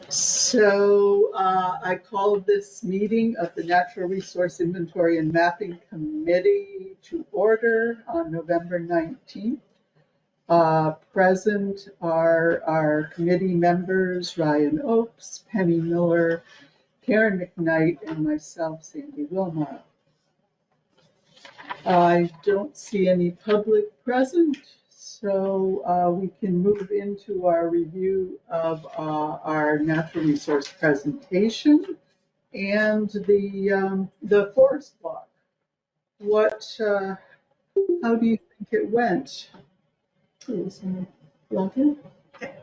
So I called this meeting of the Natural Resource Inventory and Mapping Committee to order on November 19th. Present are our committee members, Ryan Oakes, Penny Miller, Karen McKnight, and myself, Sandy Wilmot. I don't see any public present, so we can move into our review of our natural resource presentation and the forest block. How do you think it went?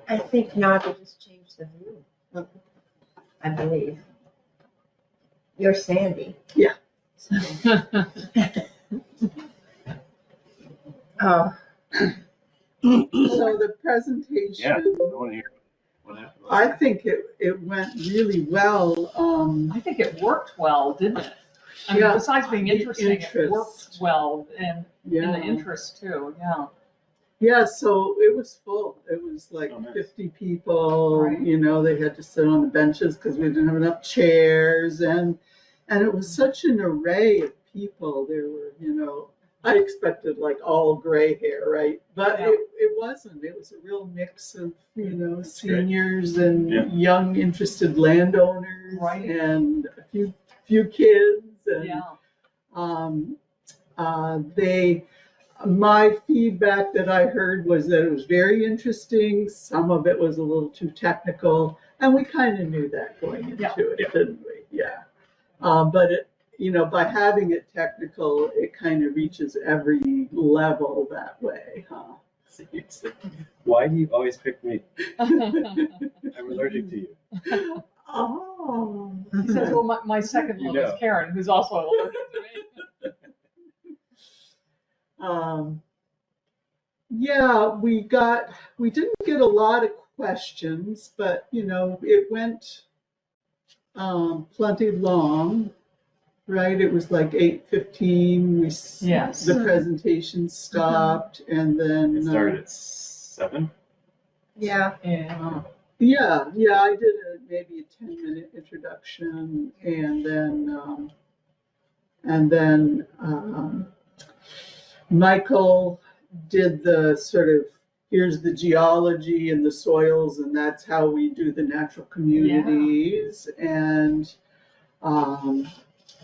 I think not, we just changed the view, I believe. You're Sandy. Yeah. Oh. So the presentation, Yeah, I want to hear what happened. I think it went really well. I think it worked well, didn't it? I mean, Yeah, besides being the interesting, it interest. worked well, and Yeah. the interest too, yeah. Yeah, so it was full. It was like Oh, nice. 50 people, Right. you know, they had to sit on the benches because we didn't have enough chairs. And it was such an array of people. There were, you know, I expected like all gray hair, right? But Yeah. it wasn't. It was a real mix of, you know, great. seniors and Yeah. young interested landowners. Right. And a few kids. And Yeah. my feedback that I heard was that it was very interesting. Some of it was a little too technical, and we kind of knew that going into it, Yeah. didn't we? Yeah. But it, you know, by having it technical, it kind of reaches every level that way, huh? Why do you always pick me? I'm allergic to you. Oh. He says, well, my second You love know. is Karen, who's also allergic to me. Yeah, we didn't get a lot of questions, but you know, it went plenty long, right? It was like 8:15. Yes. The presentation stopped, and then It started at 7. Yeah. Yeah. yeah, I did maybe a 10-minute introduction, and then Michael did the sort of, here's the geology and the soils, and that's how we do the natural communities. And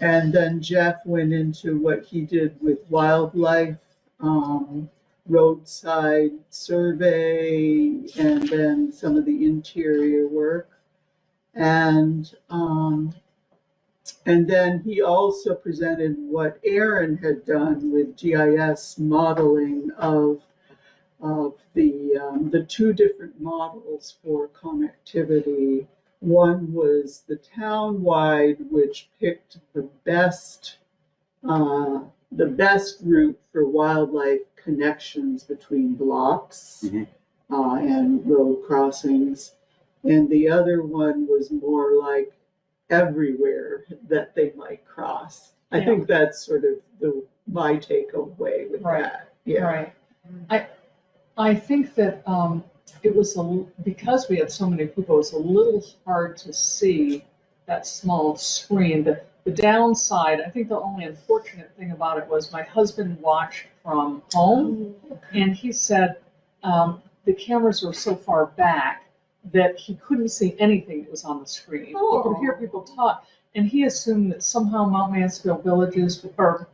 then Jeff went into what he did with wildlife, roadside survey, and then some of the interior work. And then he also presented what Aaron had done with GIS modeling of the two different models for connectivity. One was the town-wide, which picked the best route for wildlife connections between blocks and road crossings. And the other one was more like everywhere that they might cross. I think that's sort of my takeaway with that. Yeah. Right. I think that it was because we had so many people, it was a little hard to see that small screen. The downside, I think the only unfortunate thing about it was my husband watched from home, and he said the cameras were so far back that he couldn't see anything that was on the screen. He could hear people talk, and he assumed that somehow Mount Mansfield Villages, got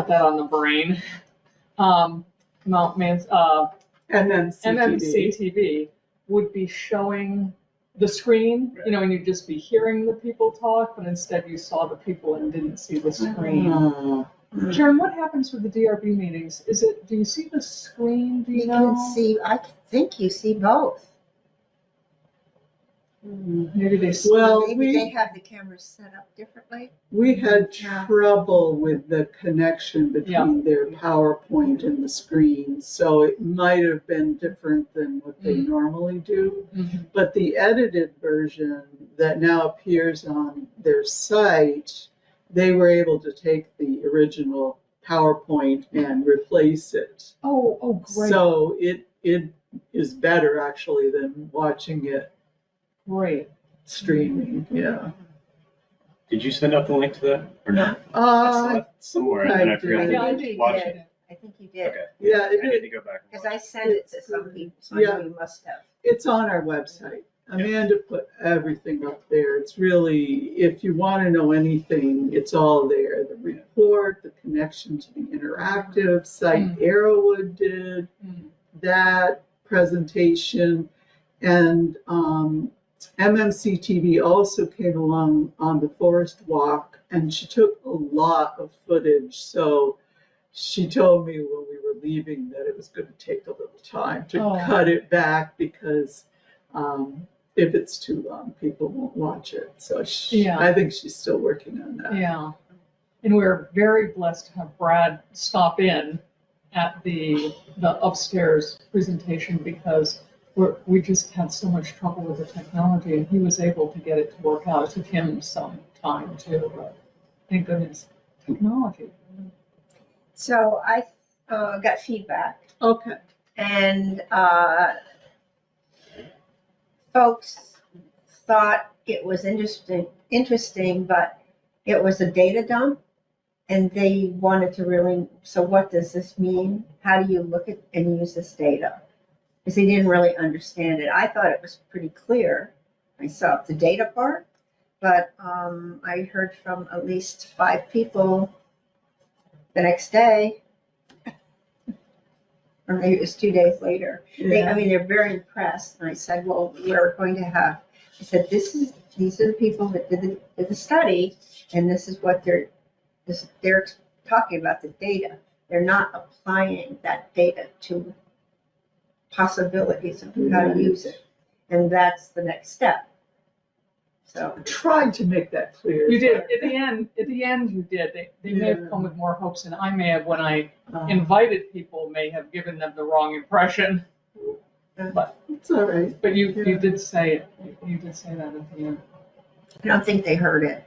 that on the brain, MMCTV would be showing the screen, you know, and you'd just be hearing the people talk, but instead you saw the people and didn't see the screen. Sharon, what happens with the DRB meetings? Do you see the screen? Do you know? Can see, I think you see both. Maybe they. Well, Maybe they have the cameras set up differently. We had trouble with the connection between their PowerPoint and the screen, so it might have been different than what they normally do. But the edited version that now appears on their site, they were able to take the original PowerPoint and replace it. Oh, great. So it is better actually than watching it Great. streaming, yeah. Did you send out the link to that or not? I saw it somewhere I and I forgot did. Yeah, I to did. watch did. it. I think you did, Okay. Yeah, I need to go back. and because watch I it. sent it to some people, so I Yeah. know you must have. it's on our website. Amanda put everything up there. It's really, if you want to know anything, it's all there. The report, the connection to the interactive site Arrowwood did, that presentation, and MMC TV also came along on the forest walk, and she took a lot of footage. So she told me when we were leaving that it was going to take a little time to cut it back because if it's too long, people won't watch it. So I think she's still working on that. Yeah. And we're very blessed to have Brad stop in at the upstairs presentation because we just had so much trouble with the technology, and he was able to get it to work out. It took him some time too, but thank goodness, technology. So I got feedback, Okay. and folks thought it was interesting, but it was a data dump, and they wanted to really, so what does this mean? How do you look at and use this data? Because they didn't really understand it. I thought it was pretty clear myself, the data part, but I heard from at least 5 people the next day, or maybe it was 2 days later. Yeah. They're very impressed. And I said, well, we're going to have, I said, these are the people that did the study, and this is what they're talking about, the data. They're not applying that data to possibilities of how to use it. And that's the next step. So I tried to make that clear. You did at the end. You did. They may have come with more hopes than I may have when I invited people. May have given them the wrong impression. But it's all right. But you did say it. You did say that at the end. I don't think they heard it.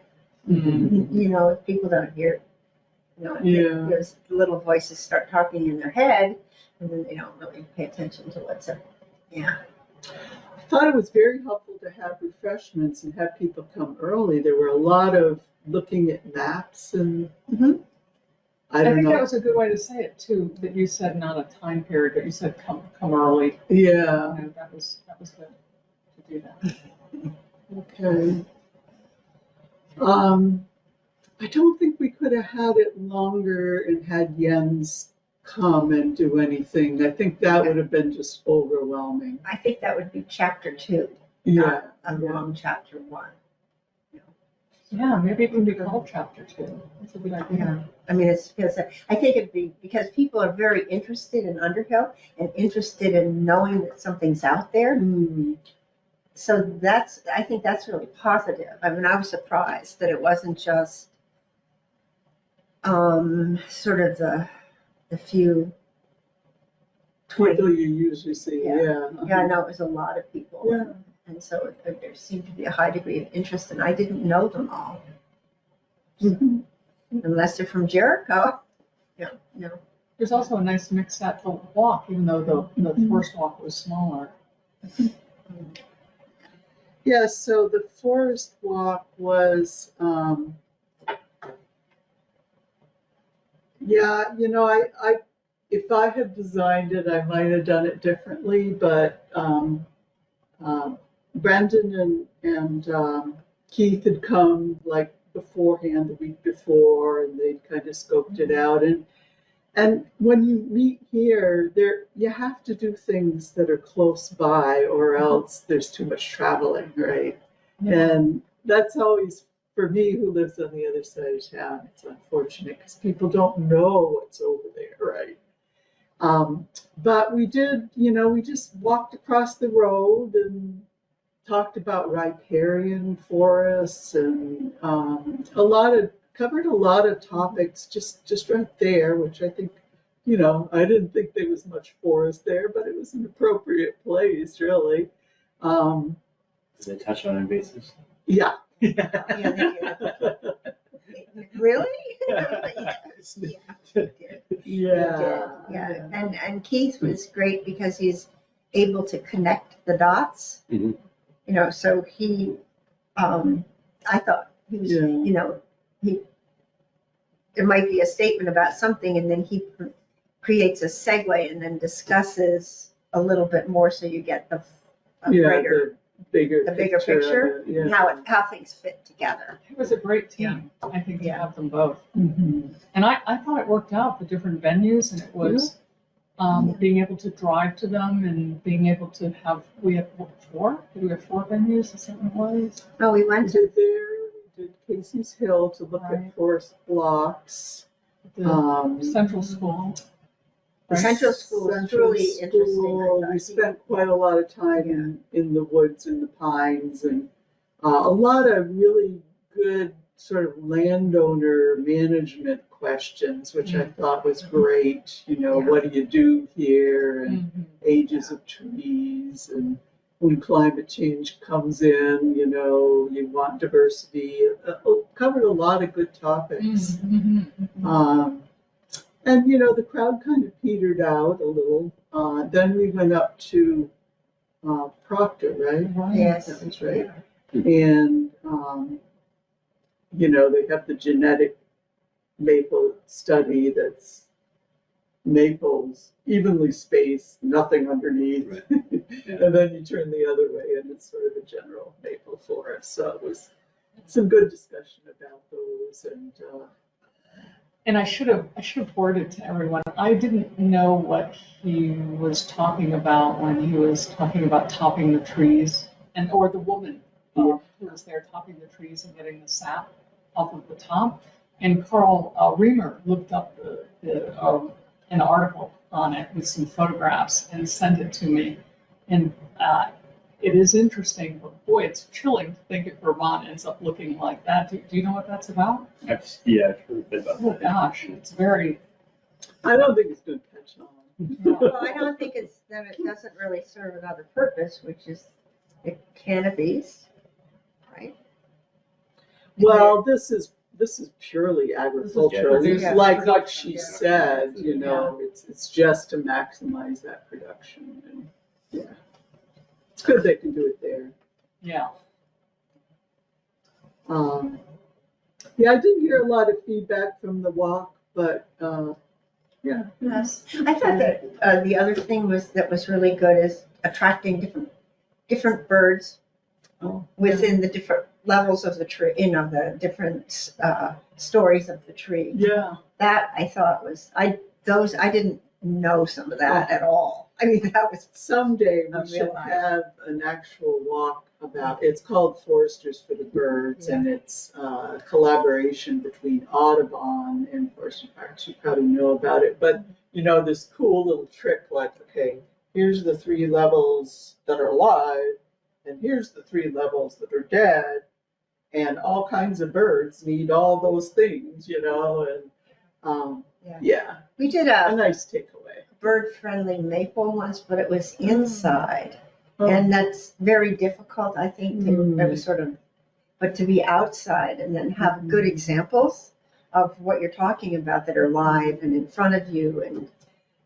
Mm-hmm. People don't hear. There's little voices start talking in their head, and then they don't really pay attention to what's up. Yeah. I thought it was very helpful to have refreshments and have people come early. There were a lot of looking at maps and I think that was a good way to say it too. That you said not a time period, but you said come early. Yeah. That was good to do that. Okay. I don't think we could have had it longer and had Jens come and do anything. I think that would have been just overwhelming. I think that would be chapter 2, Yeah. not a long chapter 1. Yeah, maybe it can be called chapter 2. That's a good idea. It's because I think it'd be because people are very interested in Underhill and interested in knowing that something's out there. So I think that's really positive. I was surprised that it wasn't just sort of the few 20 people you usually see. Yeah. Yeah, no, it was a lot of people. Yeah. And so there seemed to be a high degree of interest, and I didn't know them all. Unless they're from Jericho. No. There's also a nice mix at the walk, even though the first walk was smaller. Yeah, so the forest walk was, I if I had designed it, I might have done it differently, but Brendan and Keith had come like beforehand, the week before, and they'd kind of scoped it out. And when you meet here, you have to do things that are close by, or else there's too much traveling, right? Yeah. And that's always, for me, who lives on the other side of town, it's unfortunate because people don't know what's over there, right? But we did, we just walked across the road and talked about riparian forests and covered a lot of topics just right there, which I think, I didn't think there was much forest there, but it was an appropriate place, really. Did they touch on invasives? Yeah. Really? Yeah. And Keith was great because he's able to connect the dots. You know, so he, I thought he was, Yeah. you know, there might be a statement about something and then he creates a segue and then discusses a little bit more so you get a greater, the bigger picture, of it, yeah. and how things fit together. It was a great team, I think, to Yeah. have them both. Mhm. And I thought it worked out, the different venues, and it was being able to drive to them and being able to have, we have four? Did we have four venues? Is that what it was? Oh, we went to, Did Casey's Hill to look Right. at forest blocks. The Central School. the right? Central School was Central truly interesting. I School. thought. We spent quite a lot of time in the woods and the pines, and a lot of really good sort of landowner management questions, which I thought was great. You know, Yeah. what do you do here, and Mhm. ages of trees, and when climate change comes in, you know, you want diversity. Covered a lot of good topics. Mhm. And you know, the crowd kind of petered out a little. Then we went up to Proctor, right? Right. Yes. That was right. And you know, they have the genetic maple study that's maples evenly spaced, nothing underneath. Right. And then you turn the other way and it's sort of a general maple forest. So it was some good discussion about those. And I should have forwarded to everyone. I didn't know what he was talking about when he was talking about topping the trees, or the woman who was there topping the trees and getting the sap off of the top. And Carl Reamer looked up an article on it with some photographs and sent it to me. And it is interesting, but boy, it's chilling to think if Vermont ends up looking like that. Do you know what that's about? I've heard a bit about Oh that. gosh, it's very. I don't think it's going to catch on. Well, I don't think it's that it doesn't really serve another purpose, which is the canopies, right? Well, this is purely agricultural. Yeah, It's yeah. like what she Yeah. said, you know, it's just to maximize that production. And yeah, it's good they can do it there. Yeah. Yeah, I didn't hear a lot of feedback from the walk, but yeah. Yes. I thought that the other thing that was really good is attracting different birds Oh, within the different levels of the tree, you know, the different stories of the tree. yeah. That I thought was I didn't know some of that at all. I mean, that was Someday A we should real eye. have an actual walk about, it's called Foresters for the Birds, and it's a collaboration between Audubon and Forestry Parks. You probably know about it, but you know, this cool little trick like, okay, here's the 3 levels that are alive, and here's the 3 levels that are dead, and all kinds of birds need all those things, you know, and yeah, we did a a nice takeaway. bird-friendly maple once, but it was inside. Oh. And that's very difficult, I think, it was sort of, but to be outside and then have good examples of what you're talking about that are live and in front of you,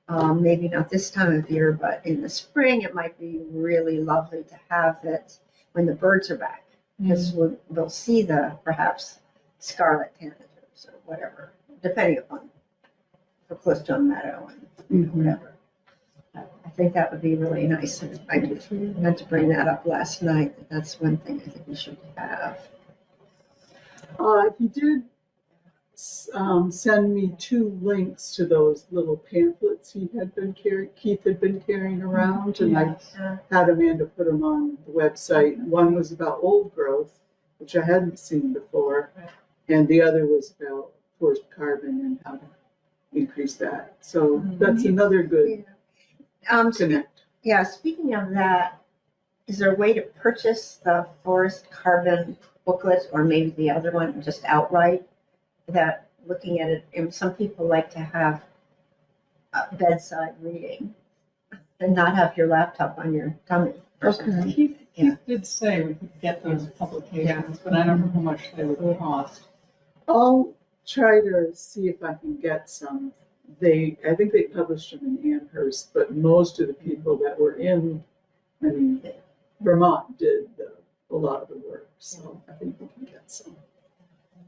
and maybe not this time of year, but in the spring, it might be really lovely to have it when the birds are back, because we'll see the perhaps scarlet tanagers or whatever, depending upon if we're close to a meadow and whatever. I think that would be really nice. And I meant to bring that up last night. That's one thing I think we should have. He did send me 2 links to those little pamphlets Keith had been carrying around, and I had Amanda put them on the website. One was about old growth, which I hadn't seen before, and the other was about forest carbon and how to increase that. So that's another good connect. Yeah, speaking of that, is there a way to purchase the forest carbon booklet or maybe the other one just outright? That looking at it, and some people like to have a bedside reading and not have your laptop on your tummy or something. Keith did say we could get those publications, but I don't know how much they would cost. I'll try to see if I can get some. I think they published them in Amherst, but most of the people that were in, Vermont did the a lot of the work, so I think we can get some.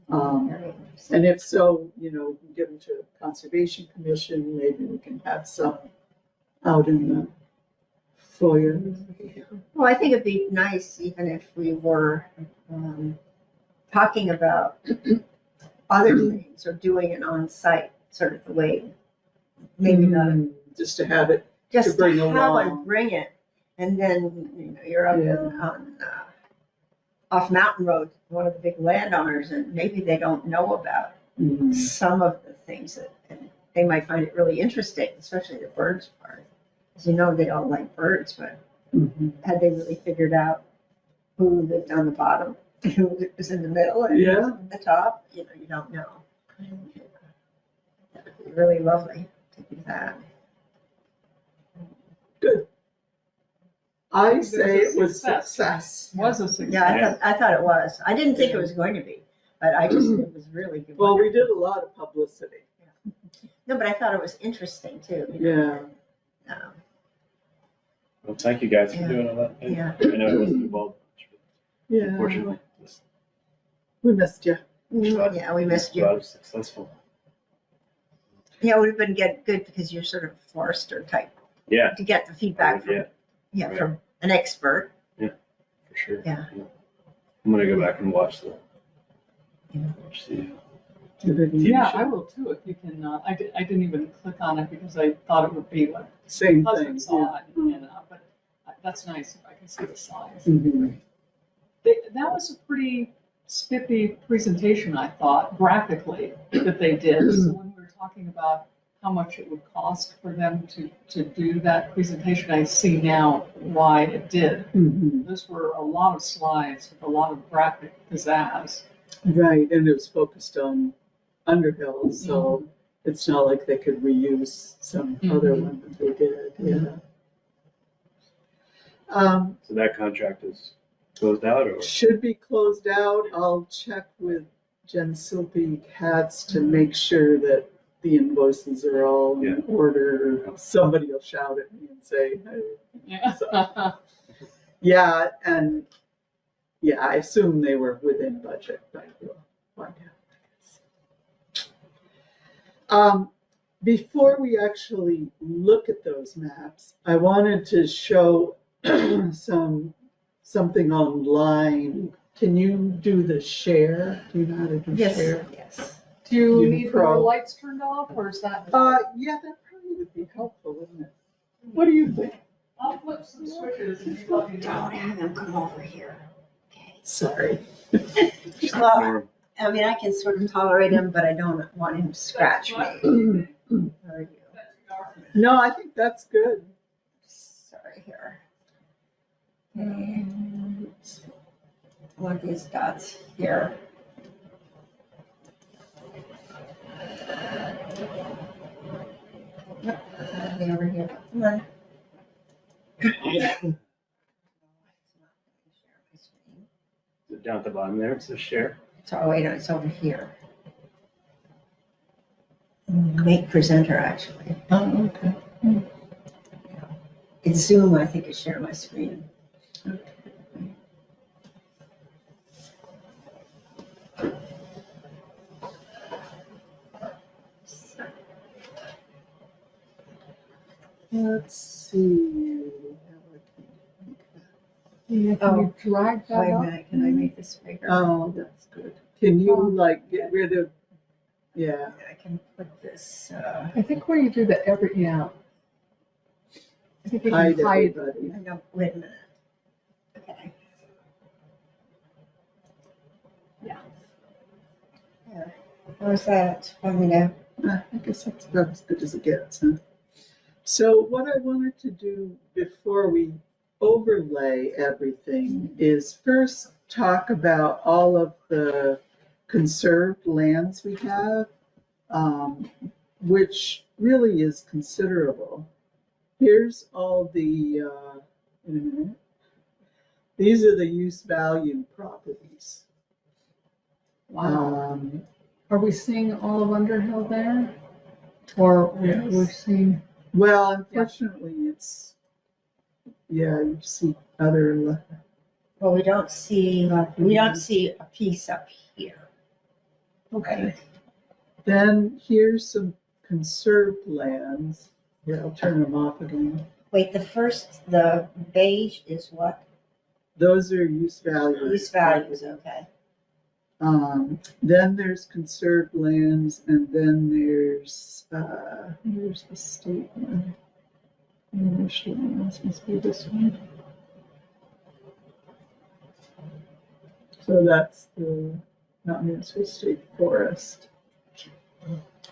Very interesting. And if so, you know, give them to Conservation Commission, maybe we can have some out in the foyer. Well, I think it'd be nice even if we were talking about other things or doing it on site, sort of the way, maybe not Just to have it, just to bring have along. one, bring it, and then you know you're up on off Mountain Road, one of the big landowners, and maybe they don't know about some of the things that and they might find it really interesting, especially the birds part. As you know, they all like birds, but had they really figured out who lived on the bottom, who was in the middle, and who was at the top? You know, you don't know. That would be really lovely to do that. Good. I It say it was success. success. Was a success. Yeah, I thought it was. I didn't think it was going to be, but I just it was really good. Well, we did a lot of publicity. No, but I thought it was interesting too. You know, Well, thank you guys for doing all that. Yeah. I know it wasn't involved much, but Yeah, unfortunately, this we missed you. Yeah, we missed you. was successful. Yeah, it would have been good because you're sort of Forrester type Yeah, to get the feedback from, right. from an expert. for sure. Yeah. I'm gonna go back and watch the. Yeah. Watch the. Yeah, show. I will too, if you can, I didn't even click on it because I thought it would be like, Same husband thing. saw it, but that's nice if I can see the slides. Mhm. That was a pretty spiffy presentation, I thought, graphically, that they did. So when we were talking about how much it would cost for them to do that presentation, I see now why it did. Those were a lot of slides with a lot of graphic pizzazz. Right, and it was focused on Underhill, so it's not like they could reuse some other one that they did. So that contract is closed out, or Should be closed out. I'll check with Jen Silpe Katz to make sure that the invoices are all in order. Somebody will shout at me and say, hey. And I assume they were within budget, but we'll find out. Before we actually look at those maps, I wanted to show something online. Can you do the share? Do you know how to do share? Yes. Do you Uni need the Pro. lights turned off, or is that? Yeah, that probably would be helpful, wouldn't it? What do you think? I'll flip some switches and you let me Don't know. have him come over here. Okay. Sorry. Well, I mean, I can sort of tolerate him, but I don't want him to scratch me. Or you. No, I think that's good. Sorry here. Okay. I want these dots here. Yep, I'll be over here. Come on. down at the bottom there, it says share. Oh, wait, no, it's over here. Make presenter, actually. Oh, okay. It's Zoom, I think, is share my screen. Let's see. Yeah, can you drag that Wait a up? minute, can I make this bigger? Oh, that's good. Can you like get rid of, yeah. I can put this, I think where you do the I think you Hide can hide. everybody. no, wait a minute. Okay. Yeah. There. How's that? Let me know. I guess that's about as good as it gets, huh? So what I wanted to do before we overlay everything is first talk about all of the conserved lands we have, which really is considerable. Here's all the, wait a minute. These are the use value properties. Wow. Are we seeing all of Underhill there? Or Yes. we're seeing? Well, unfortunately, it's, yeah, you see other Well, we don't see a piece up here. Okay. Then here's some conserved lands. Here, I'll turn them off again. Wait, the beige is what? Those are use values. Use values, okay. Then there's conserved lands, and then there's here's the state one. Commercial lands must be this one. So that's the Mount Mansfield State Forest.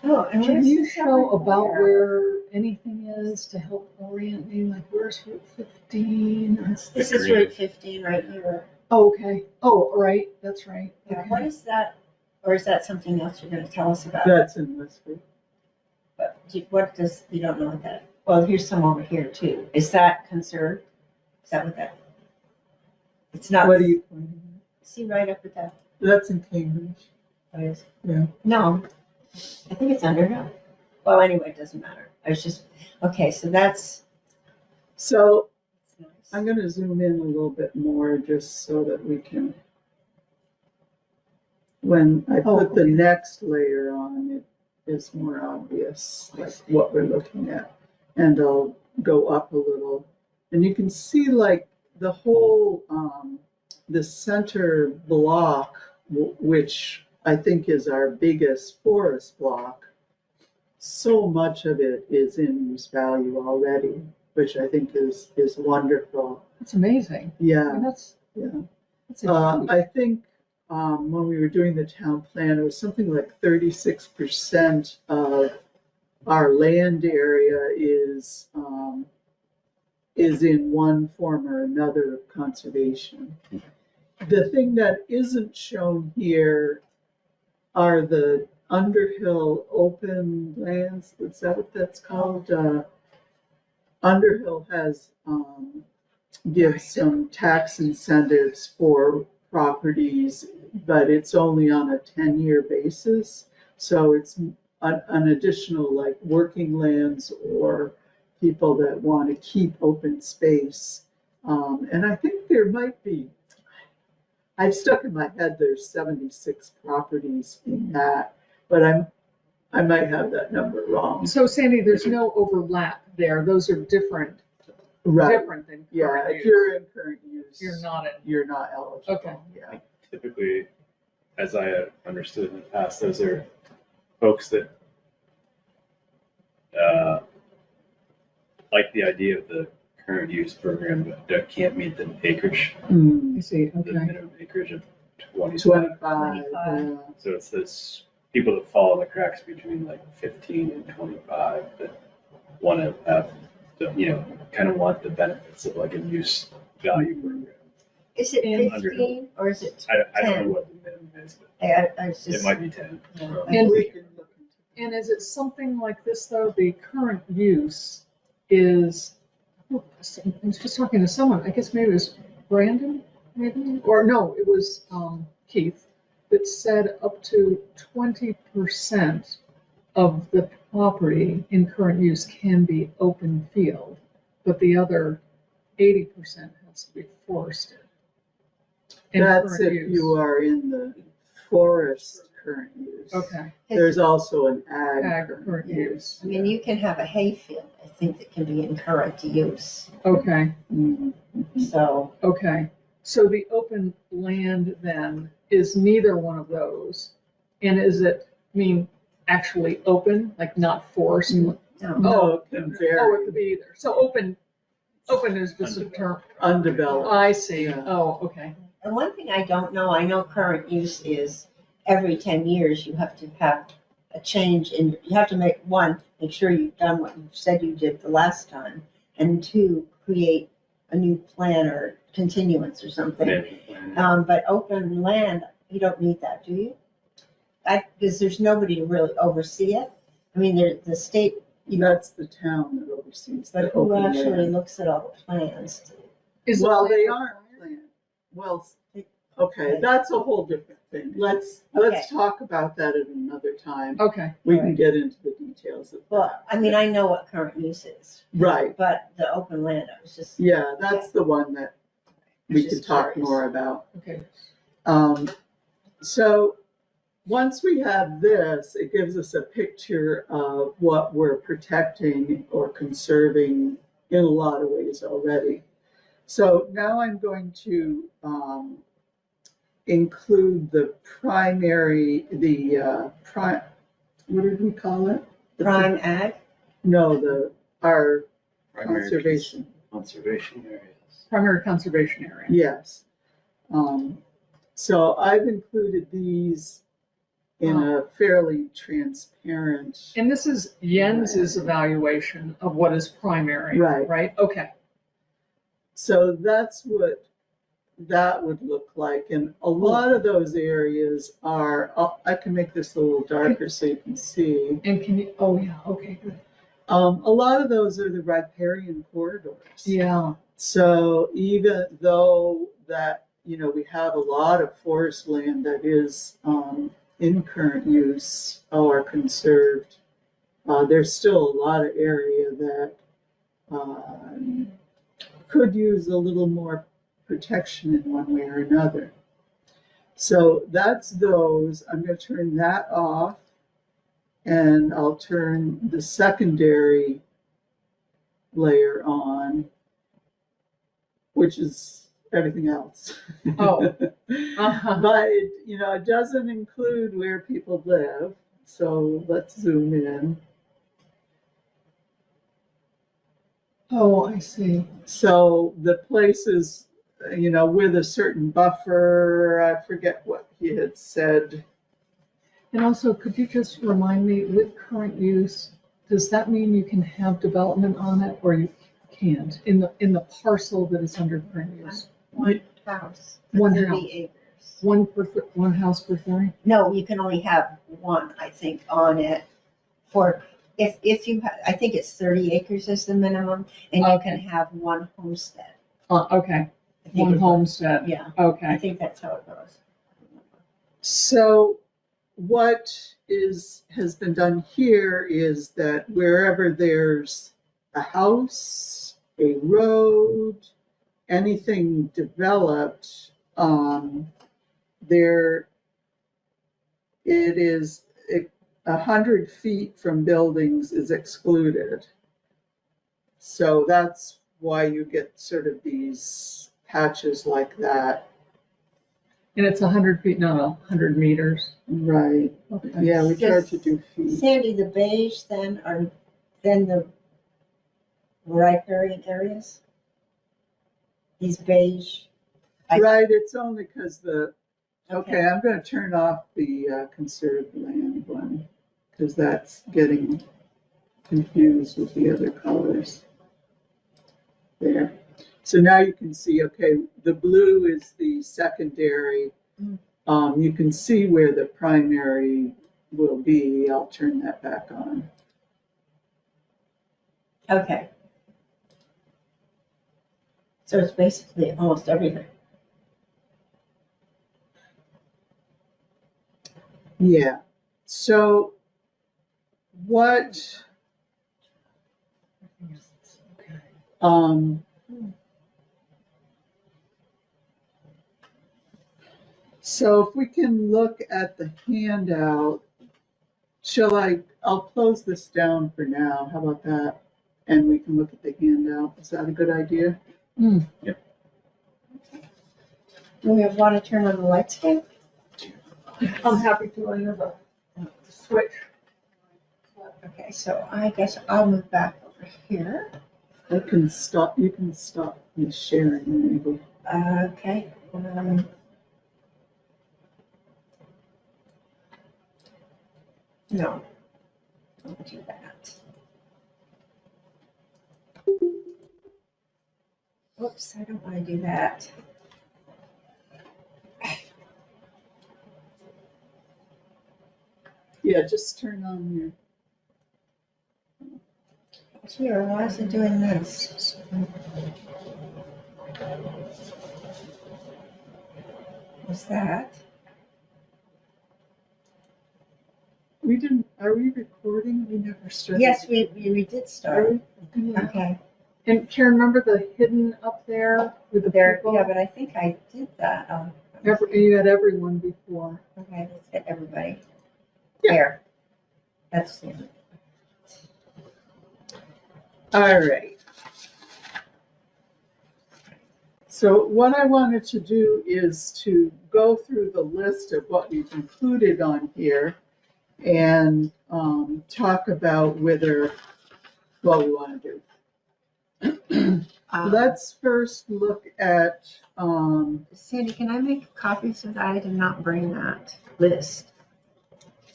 Oh, and Can where's you this show over about there? where anything is to help orient me? Like where's Route 15? This is Route 15 right here. Oh, okay. Oh, right. That's right. Yeah, Okay. what is that? Or is that something else you're gonna tell us about? That's in Westford. But you don't know what that, well, here's some over here too. Is that conserved? Is that what that? It's not. What are you pointing See right up at that, at? That's in Cambridge. what is? Yeah. No, I think it's Underhill. Well, anyway, it doesn't matter. I was just, okay, so that's So nice. I'm going to zoom in a little bit more just so that we can, when I put the next layer on, it is more obvious like what we're looking at. And I'll go up a little. And you can see like the whole, the center block, which I think is our biggest forest block, so much of it is in use value already, which I think is wonderful. That's amazing. I Yeah, mean, that's yeah. huge. I think when we were doing the town plan, it was something like 36% of our land area is in one form or another of conservation. The thing that isn't shown here are the Underhill open lands. Is that what that's called? Underhill has gives some tax incentives for properties, but it's only on a 10-year basis. So it's an additional like working lands or people that want to keep open space. And I think there might be, I've stuck in my head there's 76 properties in that, but I might have that number wrong. So Sandy, there's no overlap there. Those are different Right. different than Yeah, current if use. you're in current use, You're not in. you're not eligible. Okay. Yeah. Typically, as I have understood in the past, those are folks that like the idea of the current use program, but that can't meet the acreage, I see. the Okay. minimum acreage of 25. 25. 25. So it's those people that fall in the cracks between like 15 and 25 that want to have, kind of want the benefits of like a use value program. Is it And 15 or is it? I don't 10? know what the minimum is, but I was it just. might be 10. Yeah. And We can look into And is it something like this, though? The current use is, I was just talking to someone, I guess maybe it was Brandon, maybe? Or no, it was Keith, that said up to 20% of the property in current use can be open field, but the other 80% has to be forested. in That's current if use. you are in the forest current use. Okay, There's also an ag ag current current use. I mean, you can have a hayfield, I think, that can be in current use. Okay, Mhm. So, okay. So the open land then is neither one of those. And is it, actually open, like not forest? no. No, it can Oh, it vary. could be either. So open is just a term. Undeveloped. I see. Yeah. Oh, okay. And one thing I don't know, I know current use is every 10 years you have to have a change in, you have to make sure you've done what you said you did the last time, and two, create a new plan or continuance or something. Management plan. But open land, you don't need that, do you? Because there's nobody to really oversee it. I mean, the state, That's the town that oversees but the who open actually land. looks at all the plans? Is it Well, land they required? aren't planned. Well, okay, that's a whole different thing. Let's talk about that at another time. Okay, We can Right. get into the details of Well, that. I mean, I know what current use is, Right, but the open land, I was just. yeah, that's the one that we Just could talk curious. more about. Okay. So once we have this, it gives us a picture of what we're protecting or conserving in a lot of ways already. So now I'm going to include the primary, what did we call it? Prime ag? No, our Primary conservation. Conservation areas. Primary conservation area. Yes. So I've included these in a fairly transparent. And this is Jens's evaluation of what is primary, Right. right? Okay. So that's what that would look like. And a lot of those areas are, I can make this a little darker so you can see. And can you, oh yeah, okay, good. A lot of those are the riparian corridors. Yeah. So even though that, we have a lot of forest land that is in current use or conserved, there's still a lot of area that could use a little more protection in one way or another. So that's those. I'm going to turn that off, and I'll turn the secondary layer on, which is everything else. Oh. But it doesn't include where people live. So let's zoom in. Oh, I see. So the places, with a certain buffer, I forget what he had said. And also, could you just remind me, with current use, does that mean you can have development on it, or you can't in the parcel that is under current use? One house. One 30 house. acres. One house per 30? No, you can only have one, I think, on it for, if you, I think it's 30 acres is the minimum, and you can have one homestead. Okay, I think one it- homestead. Yeah, I Okay. think that's how it goes. So what has been done here is that wherever there's a house, a road, anything developed, there it is 100 feet from buildings is excluded. So that's why you get sort of these patches like that. And it's 100 feet, no, 100 meters. Right. Okay. Yeah, we try to do feet. Sandy, the beige then are then the riparian areas? These beige? Right, it's only because okay, I'm going to turn off the conserved land one because that's getting confused with the other colors. There. So now you can see, okay, the blue is the secondary. You can see where the primary will be. I'll turn that back on. Okay. So it's basically almost everything. Yeah. So what so if we can look at the handout, I'll close this down for now. How about that? And we can look at the handout. Is that a good idea? Yep. Do we want to turn on the lights again? I'm happy to. I have a switch. Okay, so I guess I'll move back over here. You can stop me sharing maybe. Okay. No, don't do that. Whoops, I don't want to do that. Yeah, just turn on your. Here, why is it doing this? What's that? Are we recording? We never started. Yes, we did Are start. we? Okay. And Karen, remember the hidden up there with the There, people? yeah, but I think I did that. You had everyone before. Okay, let's get everybody. Yeah. There. That's it. All right. So what I wanted to do is to go through the list of what we've included on here and talk about what we want to do. Let's first look at, Sandy, can I make copies of that? I did not bring that list.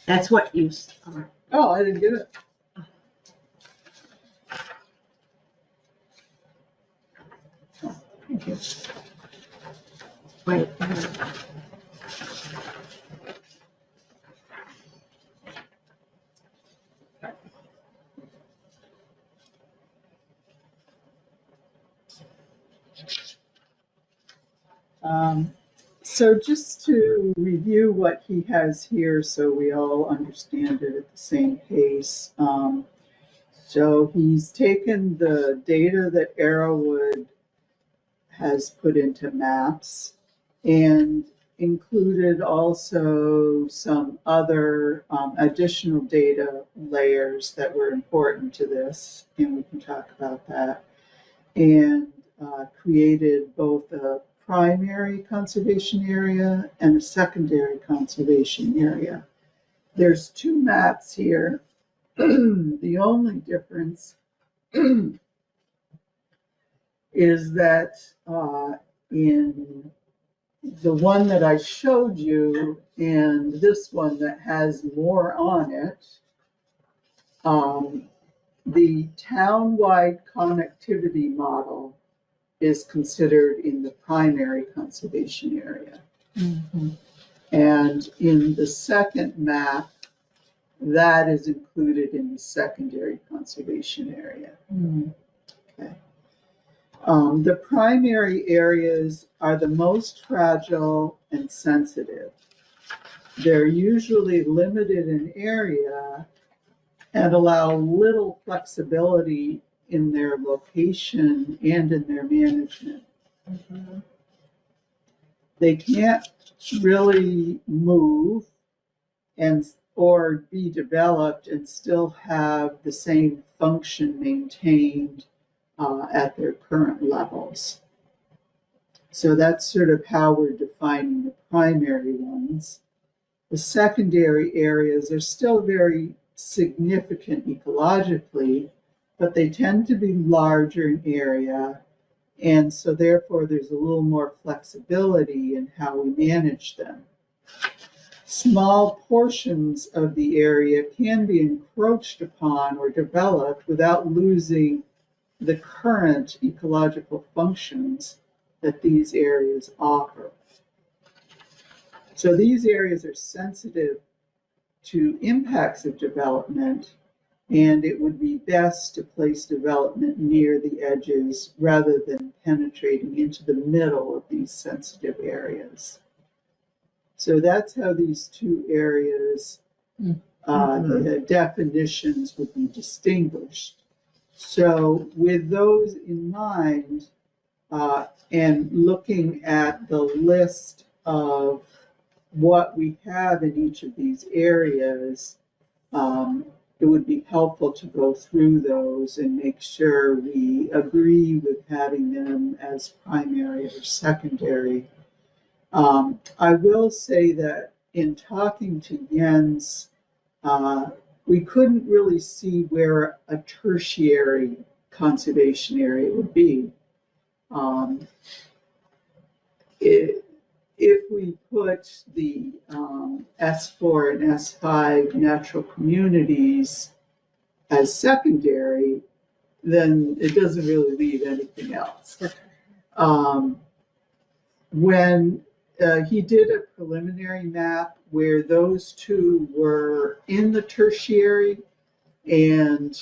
That's what you. oh, I didn't get it. Oh, thank you. Wait. So just to review what he has here so we all understand it at the same pace. So he's taken the data that Arrowwood has put into maps and included also some other additional data layers that were important to this, and we can talk about that, and created both a primary conservation area and a secondary conservation area. There's two maps here. The only difference is that in the one that I showed you and this one that has more on it, the town-wide connectivity model is considered in the primary conservation area. Mm-hmm. And in the second map, that is included in the secondary conservation area. Mm-hmm. Okay. The primary areas are the most fragile and sensitive. They're usually limited in area and allow little flexibility in their location and in their management. Mm-hmm. They can't really move or be developed and still have the same function maintained at their current levels. So that's sort of how we're defining the primary ones. The secondary areas are still very significant ecologically, but they tend to be larger in area, and so therefore there's a little more flexibility in how we manage them. Small portions of the area can be encroached upon or developed without losing the current ecological functions that these areas offer. So these areas are sensitive to impacts of development, and it would be best to place development near the edges rather than penetrating into the middle of these sensitive areas. So that's how these two areas, the definitions would be distinguished. So with those in mind, and looking at the list of what we have in each of these areas, it would be helpful to go through those and make sure we agree with having them as primary or secondary. I will say that in talking to Jens, we couldn't really see where a tertiary conservation area would be. If we put the S4 and S5 natural communities as secondary, then it doesn't really leave anything else. When he did a preliminary map where those two were in the tertiary, and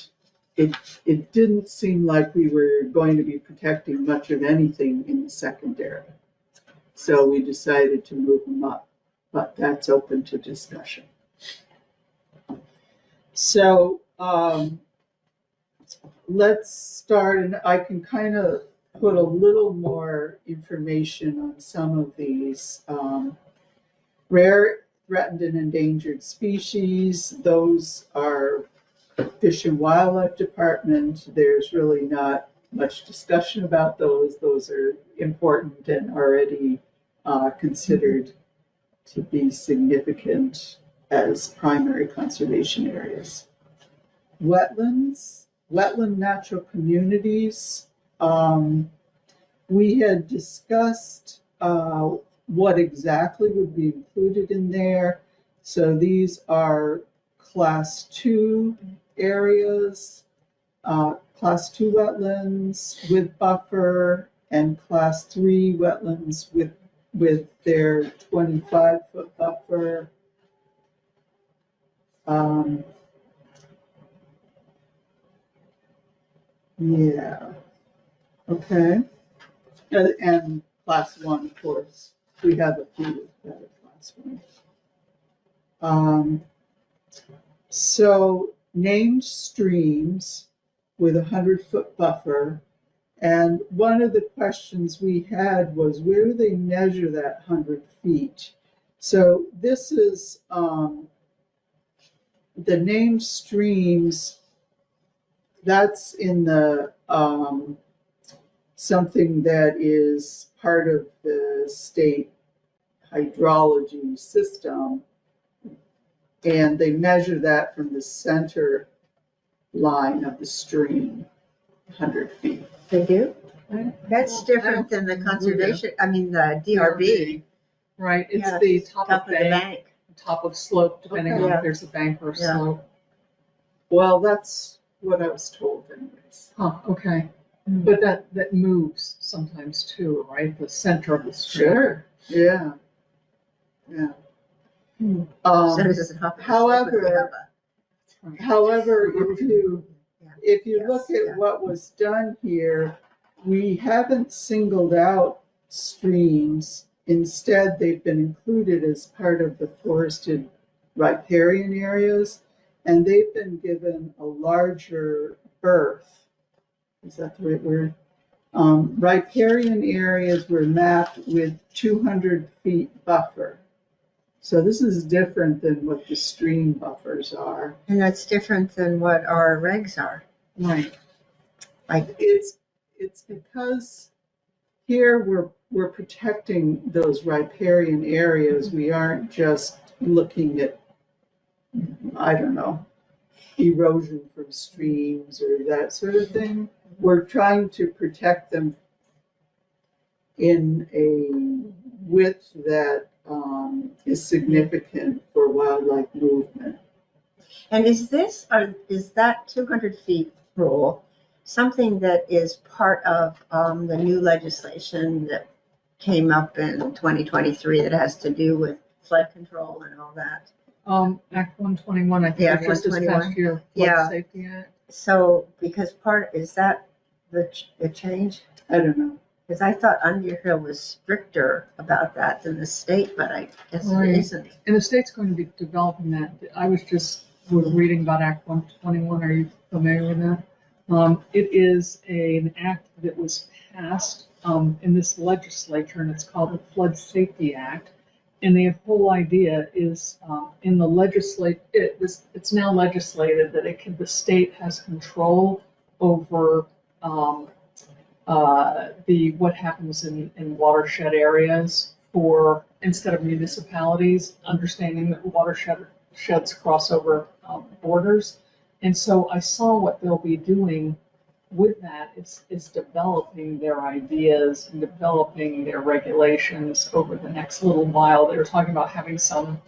it didn't seem like we were going to be protecting much of anything in the secondary. So we decided to move them up, but that's open to discussion. So let's start, and I can kind of put a little more information on some of these. Rare, threatened, and endangered species, those are Fish and Wildlife Department. There's really not much discussion about those. Those are important and already considered to be significant as primary conservation areas. Wetlands, wetland natural communities. We had discussed what exactly would be included in there. So these are class 2 areas, class 2 wetlands with buffer, and class 3 wetlands with their 25-foot buffer. Yeah, okay. And class 1, of course. We have a few that are class 1. So named streams with a 100-foot buffer. And one of the questions we had was, where do they measure that 100 feet? So this is the named streams. That's in the something that is part of the state hydrology system, and they measure that from the center line of the stream, 100 feet. They do? That's different than the conservation, I mean, the DRB. Right, it's Yes, the top Top of of the bank, bank. top of slope, depending Okay. on Yeah. if there's a bank or a Yeah. slope. Well, that's what I was told anyways. Huh, okay. But that moves sometimes too, right? The center of the stream. Sure, yeah. Yeah. So Um, does it happen? however, However, if you Yes, look at yeah. what was done here, we haven't singled out streams. Instead, they've been included as part of the forested riparian areas, and they've been given a larger berth. Is that the right word? Riparian areas were mapped with 200 feet buffer. So this is different than what the stream buffers are. And that's different than what our regs are. Right. Like, It's because here we're protecting those riparian areas. We aren't just looking at, I don't know, erosion from streams or that sort of thing. We're trying to protect them in a width that is significant for wildlife movement. and is that 200 feet rule something that is part of the new legislation that came up in 2023 that has to do with flood control and all that? Act 121, I think, Yeah, was just this 121. past year. Yeah. Flood Safety Act. So, because is that the change? I don't know. Because I thought Underhill was stricter about that than the state, but I guess Right. it isn't. And the state's going to be developing that. I was reading about Act 121. Are you familiar with that? It is an act that was passed in this legislature, and it's called the Flood Safety Act. And the whole idea is in the it's now legislated that the state has control over what happens in watershed areas instead of municipalities, understanding that watersheds cross over borders. And so I saw what they'll be doing with that is developing their ideas and developing their regulations over the next little while. They were talking about having some,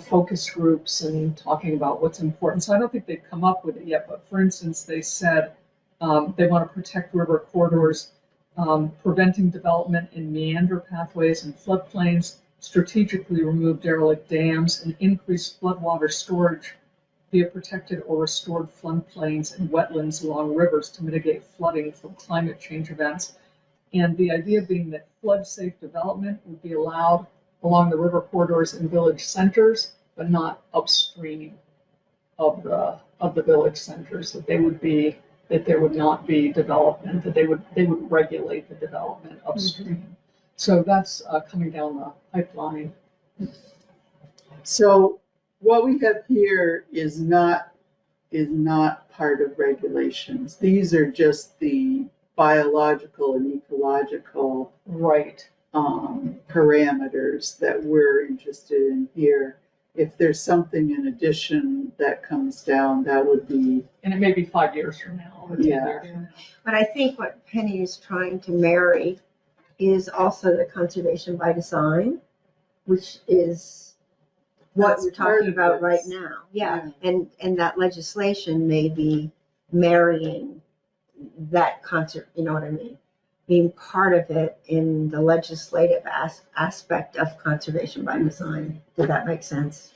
focus groups and talking about what's important. So I don't think they've come up with it yet, but for instance, they said they want to protect river corridors, preventing development in meander pathways and floodplains, strategically remove derelict dams, and increase floodwater storage via protected or restored floodplains and wetlands along rivers to mitigate flooding from climate change events. And the idea being that flood-safe development would be allowed along the river corridors and village centers, but not upstream of the village centers, that they would be that there would not be development, that they would regulate the development upstream. So that's coming down the pipeline. So what we have here is not part of regulations. These are just the biological and ecological Right. parameters that we're interested in here. If there's something in addition that comes down, that would be, And it may be 5 years from now or 10 Yeah. years from now. But I think what Penny is trying to marry is also the conservation by design, which is what That's we're part talking of about right this. now. Yeah, and that legislation may be marrying that concert, you know what I mean? Being part of it in the legislative aspect of conservation by design. Did that make sense?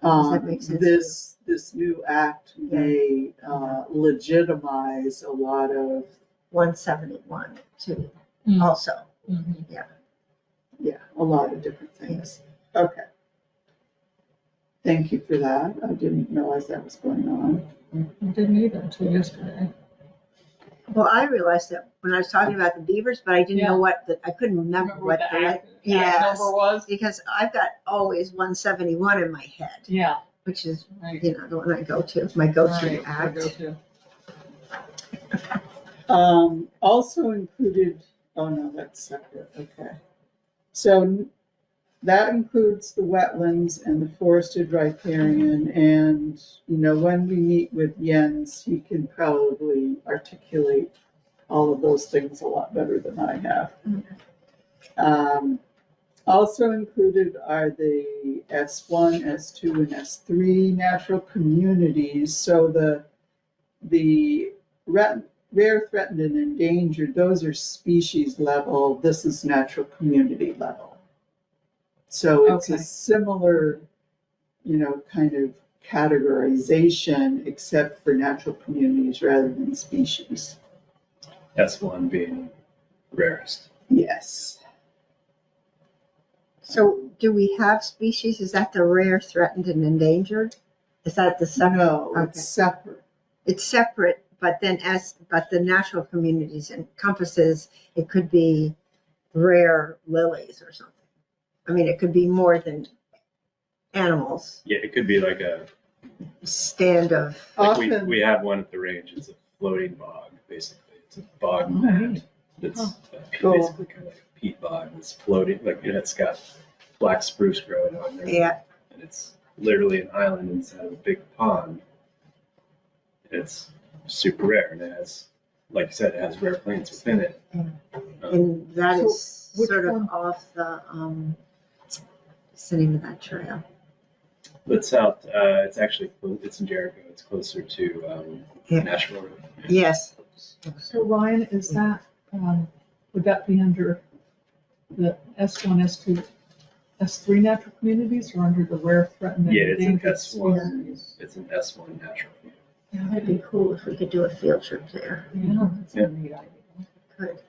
Does that make sense to you? this new act may legitimize a lot of, 171 too, Mm. also. Mhm. a lot of different things. Okay. Thank you for that. I didn't realize that was going on. I didn't either until yesterday. Well, I realized that when I was talking about the beavers, but I didn't know I couldn't remember what the, act yes, number was? because I've got always 171 in my head, Yeah. which is, Right. the one I go to, my go-to Right, act. go-to. Also included, oh no, that's separate, okay. So that includes the wetlands and the forested riparian, and, when we meet with Jens, he can probably articulate all of those things a lot better than I have. Also included are the S1, S2, and S3 natural communities. So the rare, threatened, and endangered, those are species level. This is natural community level. So it's Okay. a similar, kind of categorization, except for natural communities rather than species. S1 being rarest. Yes. So do we have species? Is that the rare, threatened, and endangered? Is that the separate? No, Okay. it's separate. It's separate, but then but the natural communities encompasses, it could be rare lilies or something. I mean, it could be more than animals. Yeah, it could be like a, Stand of, like Often, we have one at the range. It's a floating bog, basically. It's a bog Oh, mat neat. that's Cool. basically kind of like a peat bog that's floating. Like, it's got black spruce growing on there. yeah, And it's literally an island inside of a big pond. It's super rare, and it has, like you said, it has rare plants within it. and that So is which sort of one? off the, what's the name of that trail? It's out. It's actually it's in Jericho. It's closer to Yeah. Nashville Road. Yes. So Ryan, is that, would that be under the S1, S2, S3 natural communities or under the rare, threatened, and Yeah, it's an endangered S1. species? It's an S1 natural. Yeah, That'd be cool if we could do a field trip there. Yeah, that's Yeah. a neat idea. Could.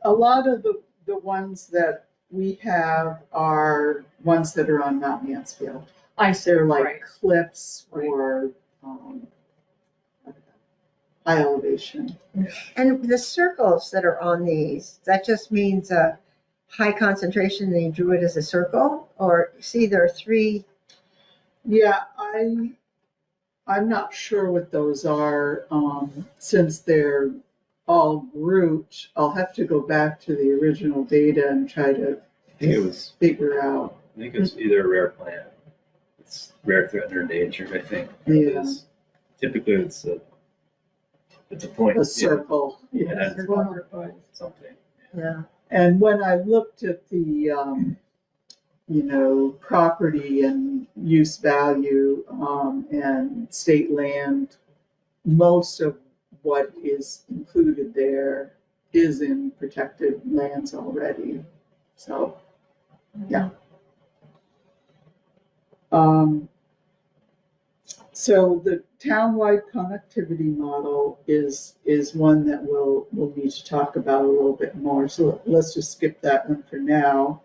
a lot of the ones that we have are ones that are on Mount Mansfield. I see, They're like right. cliffs Right. or high elevation. And the circles that are on these, that just means a high concentration, and you drew it as a circle? Or, see, there are three, Yeah, I'm not sure what those are, since they're all grouped. I'll have to go back to the original data and try to I think it was. figure out. I think it's either a rare plant. It's rare, threatened, or endangered. I think. Yeah. It's, typically, it's a point. A circle. Yeah, Yeah. it's marked by something. yeah. And when I looked at the, property and use value, and state land, most of what is included there is in protected lands already. So, yeah. So the townwide connectivity model is one that we'll need to talk about a little bit more. So let's just skip that one for now.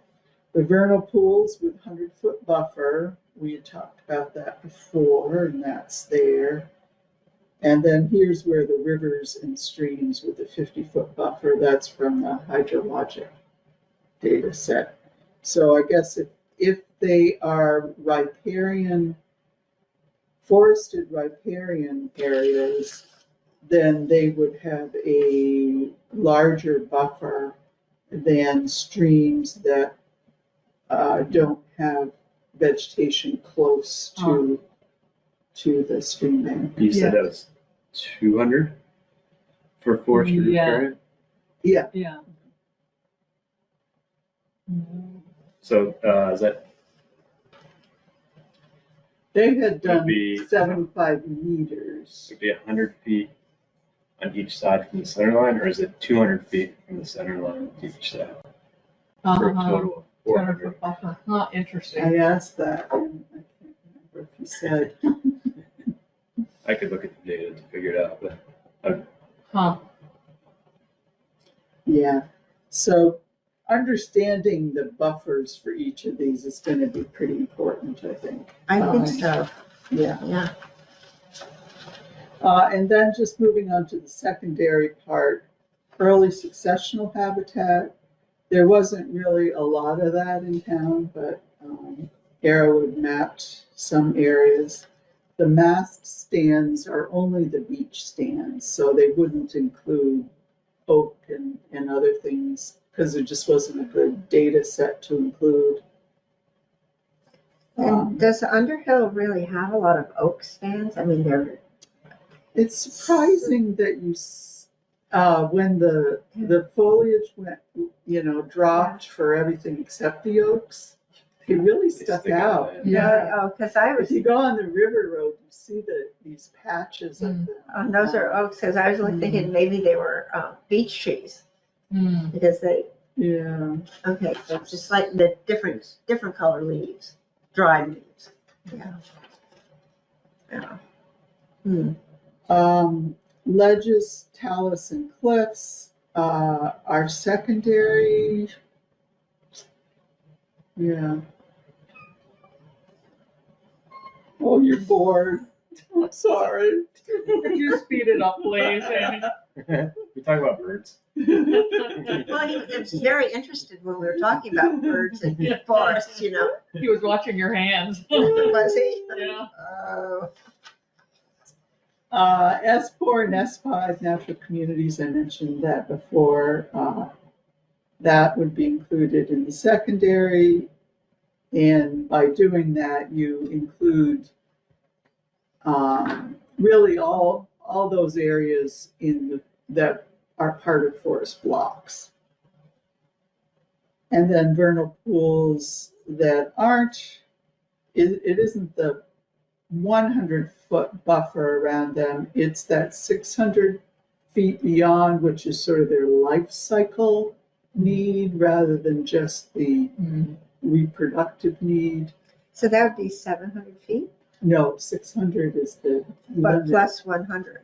The vernal pools with 100-foot buffer, we had talked about that before, and that's there. And then here's where the rivers and streams with the 50-foot buffer, that's from the hydrologic data set. So I guess if they are riparian, forested riparian areas, then they would have a larger buffer than streams that don't have vegetation close to the stream bank. You said that was 200 for forestry riparian? Yeah. Yeah. So is that They had done be- 75 meters. would be 100 feet on each side from the center line, or is it 200 feet from the center line to each side? For a total of 400. 200-foot buffer. Huh, interesting. I asked that, and I can't remember if he said. I could look at the data to figure it out, but Huh. Yeah. So understanding the buffers for each of these is going to be pretty important, I think. I think so, Yeah. yeah. And then just moving on to the secondary part, early successional habitat. There wasn't really a lot of that in town, but Arrowwood mapped some areas. The mast stands are only the beach stands, so they wouldn't include oak and other things because there just wasn't a good data set to include. And does Underhill really have a lot of oak stands? I mean, they're, It's surprising that when the foliage went, dropped for everything except the oaks, it really they stuck stick out. out. oh, because I If was, you go on the river road, you see these patches of them. oh, those are oaks, because I was only thinking maybe they were beech trees, Hmm. because they, Yeah. okay, so it's just like the different color leaves, dried leaves. Yeah. Yeah. Ledges, talus, and cliffs are secondary. Yeah. Oh, you're bored. I'm sorry. Could you speed it up, please, Amy? we talk about birds. Well, he was very interested when we were talking about birds and forests, He was watching your hands. Was he? Yeah. Oh. S4 and S5 natural communities, I mentioned that before. That would be included in the secondary. And by doing that, you include really all those areas that are part of forest blocks. And then vernal pools that aren't, it isn't the 100-foot buffer around them, it's that 600 feet beyond, which is sort of their life cycle need rather than just the reproductive need. So that would be 700 feet, No, 600 is the but limit. plus 100.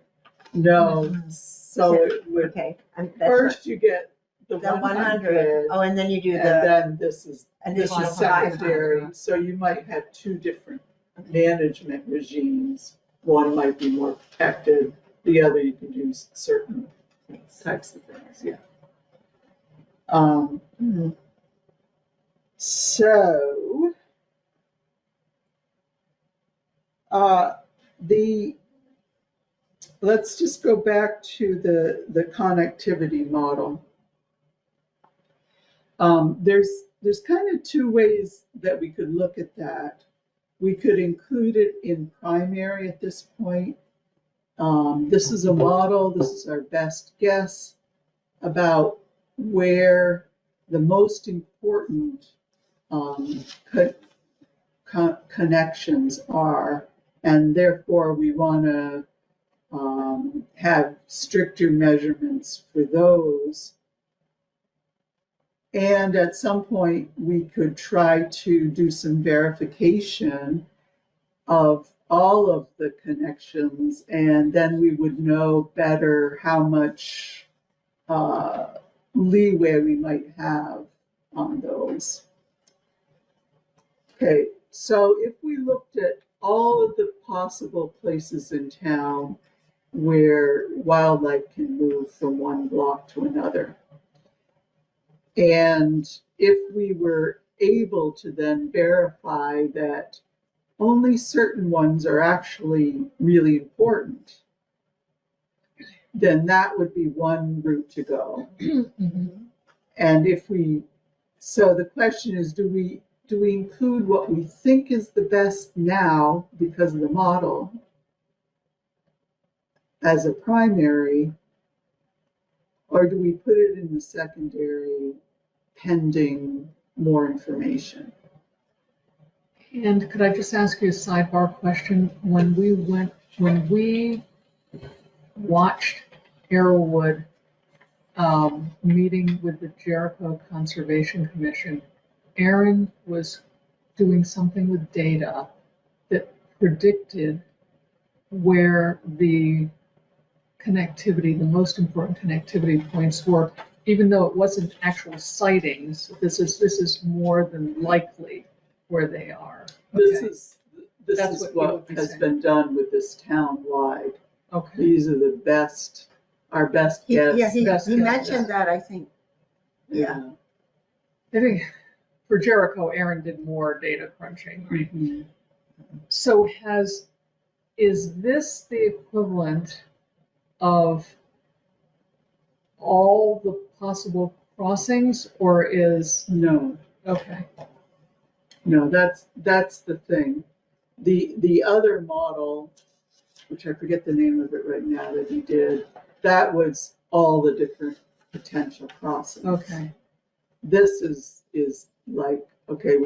No, so it would, Okay. first you get the The 100. 100, Oh, and then you do and the, then this is and this this is is 500. secondary. So you might have two different management regimes. One might be more protected, the other you can do certain types of things, yeah. So, let's just go back to the connectivity model. There's kind of two ways that we could look at that. We could include it in primary at this point. This is a model, this is our best guess about where the most important connections are, and therefore we want to have stricter measurements for those. And at some point, we could try to do some verification of all of the connections, and then we would know better how much leeway we might have on those. Okay, so if we looked at all of the possible places in town where wildlife can move from one block to another. And if we were able to then verify that only certain ones are actually really important, then that would be one route to go. And so the question is, do we include what we think is the best now because of the model as a primary, or do we put it in the secondary pending more information? And could I just ask you a sidebar question? When we watched Arrowwood meeting with the Jericho Conservation Commission, Aaron was doing something with data that predicted where the connectivity, the most important connectivity points were, even though it wasn't actual sightings. This is more than likely where they are. This Okay. is what has been done with this town-wide. Okay. These are the best, our best guess. Yeah, he Best guess, mentioned that, I think. Yeah. I think for Jericho, Aaron did more data crunching. Right? Mm-hmm. So is this the equivalent of all the possible crossings, or is No, okay? no, that's the thing. The other model, which I forget the name of it right now, that he did, that was all the different potential crossings. Okay. This is like, okay,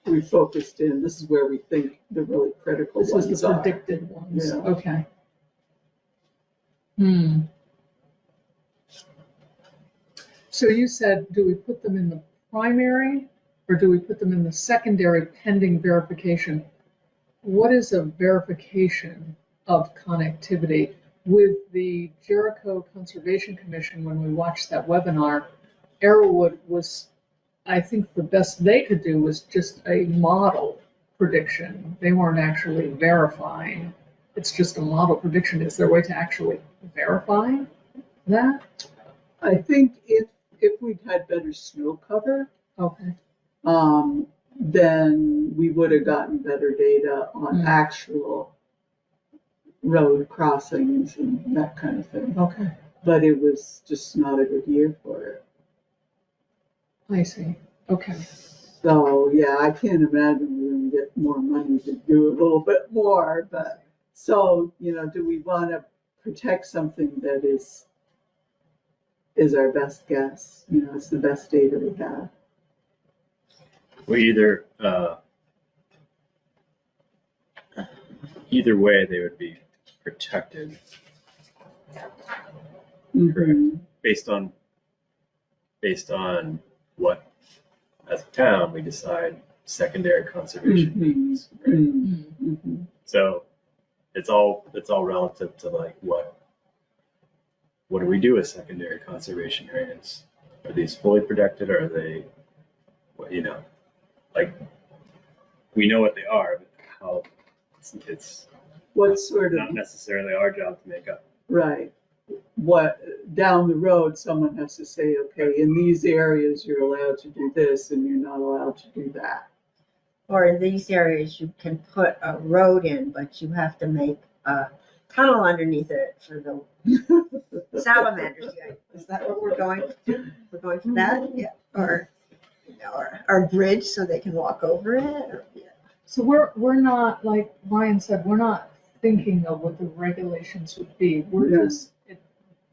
we focused in, this is where we think the really critical This ones was the are. predicted ones. Yeah. Okay. So you said, do we put them in the primary or do we put them in the secondary pending verification? What is a verification of connectivity? With the Jericho Conservation Commission, when we watched that webinar, Arrowwood was, I think the best they could do was just a model prediction. They weren't actually verifying. It's just a model prediction. Is there a way to actually verify that? I think if we'd had better snow cover, Okay. then we would have gotten better data on actual road crossings and that kind of thing. Okay. But it was just not a good year for it. I see. Okay. So yeah, I can't imagine we're gonna get more money to do a little bit more, but so, do we want to protect something that is our best guess? It's the best data we have. Well, either way, they would be protected, Mm-hmm. based on what, as a town, we decide secondary conservation means. Right? Mm-hmm. So it's all relative to like what do we do with secondary conservation areas? Are these fully protected, or are they, like, we know what they are, but how it's What sort of not necessarily our job to make up. right? What down the road someone has to say, okay, in these areas you're allowed to do this and you're not allowed to do that. Or in these areas, you can put a road in, but you have to make a tunnel underneath it for the salamanders. Is that what we're going to? We're going for that? Yeah. Or a bridge so they can walk over it? Or, yeah. So we're not, like Ryan said, we're not thinking of what the regulations would be. We're just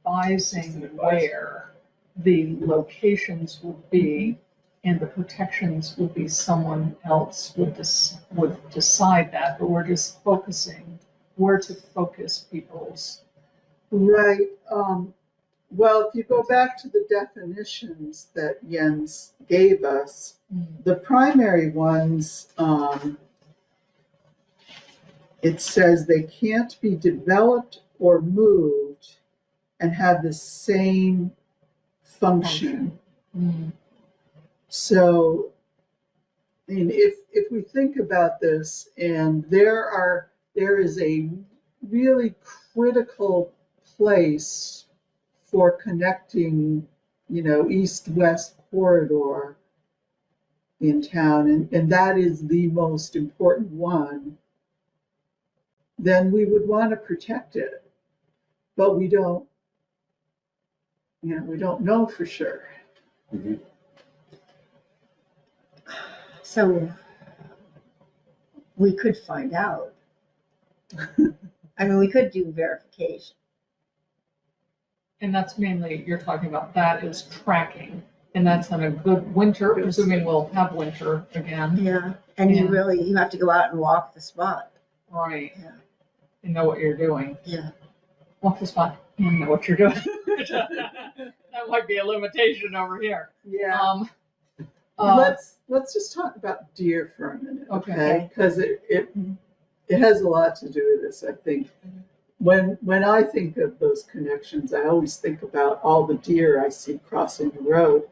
advising where the locations would be, and the protections would be someone else would decide that, but we're just focusing where to focus people's. Right. Well, if you go back to the definitions that Jens gave us, the primary ones, it says they can't be developed or moved and have the same function. So, I mean, if we think about this, and there is a really critical place for connecting, east-west corridor in town, and that is the most important one, then we would want to protect it. But we don't know for sure. Mhm. So we could find out. I mean, we could do verification. And that's mainly, you're talking about that is tracking. And that's on a good winter, presuming we'll have winter again. Yeah. And Yeah. you have to go out and walk the spot. Right. Yeah. And know what you're doing. Yeah. Walk the spot and know what you're doing. That might be a limitation over here. Yeah. Uh, Let's just talk about deer for a minute, Okay. okay? Because it has a lot to do with this, I think. When I think of those connections, I always think about all the deer I see crossing the road.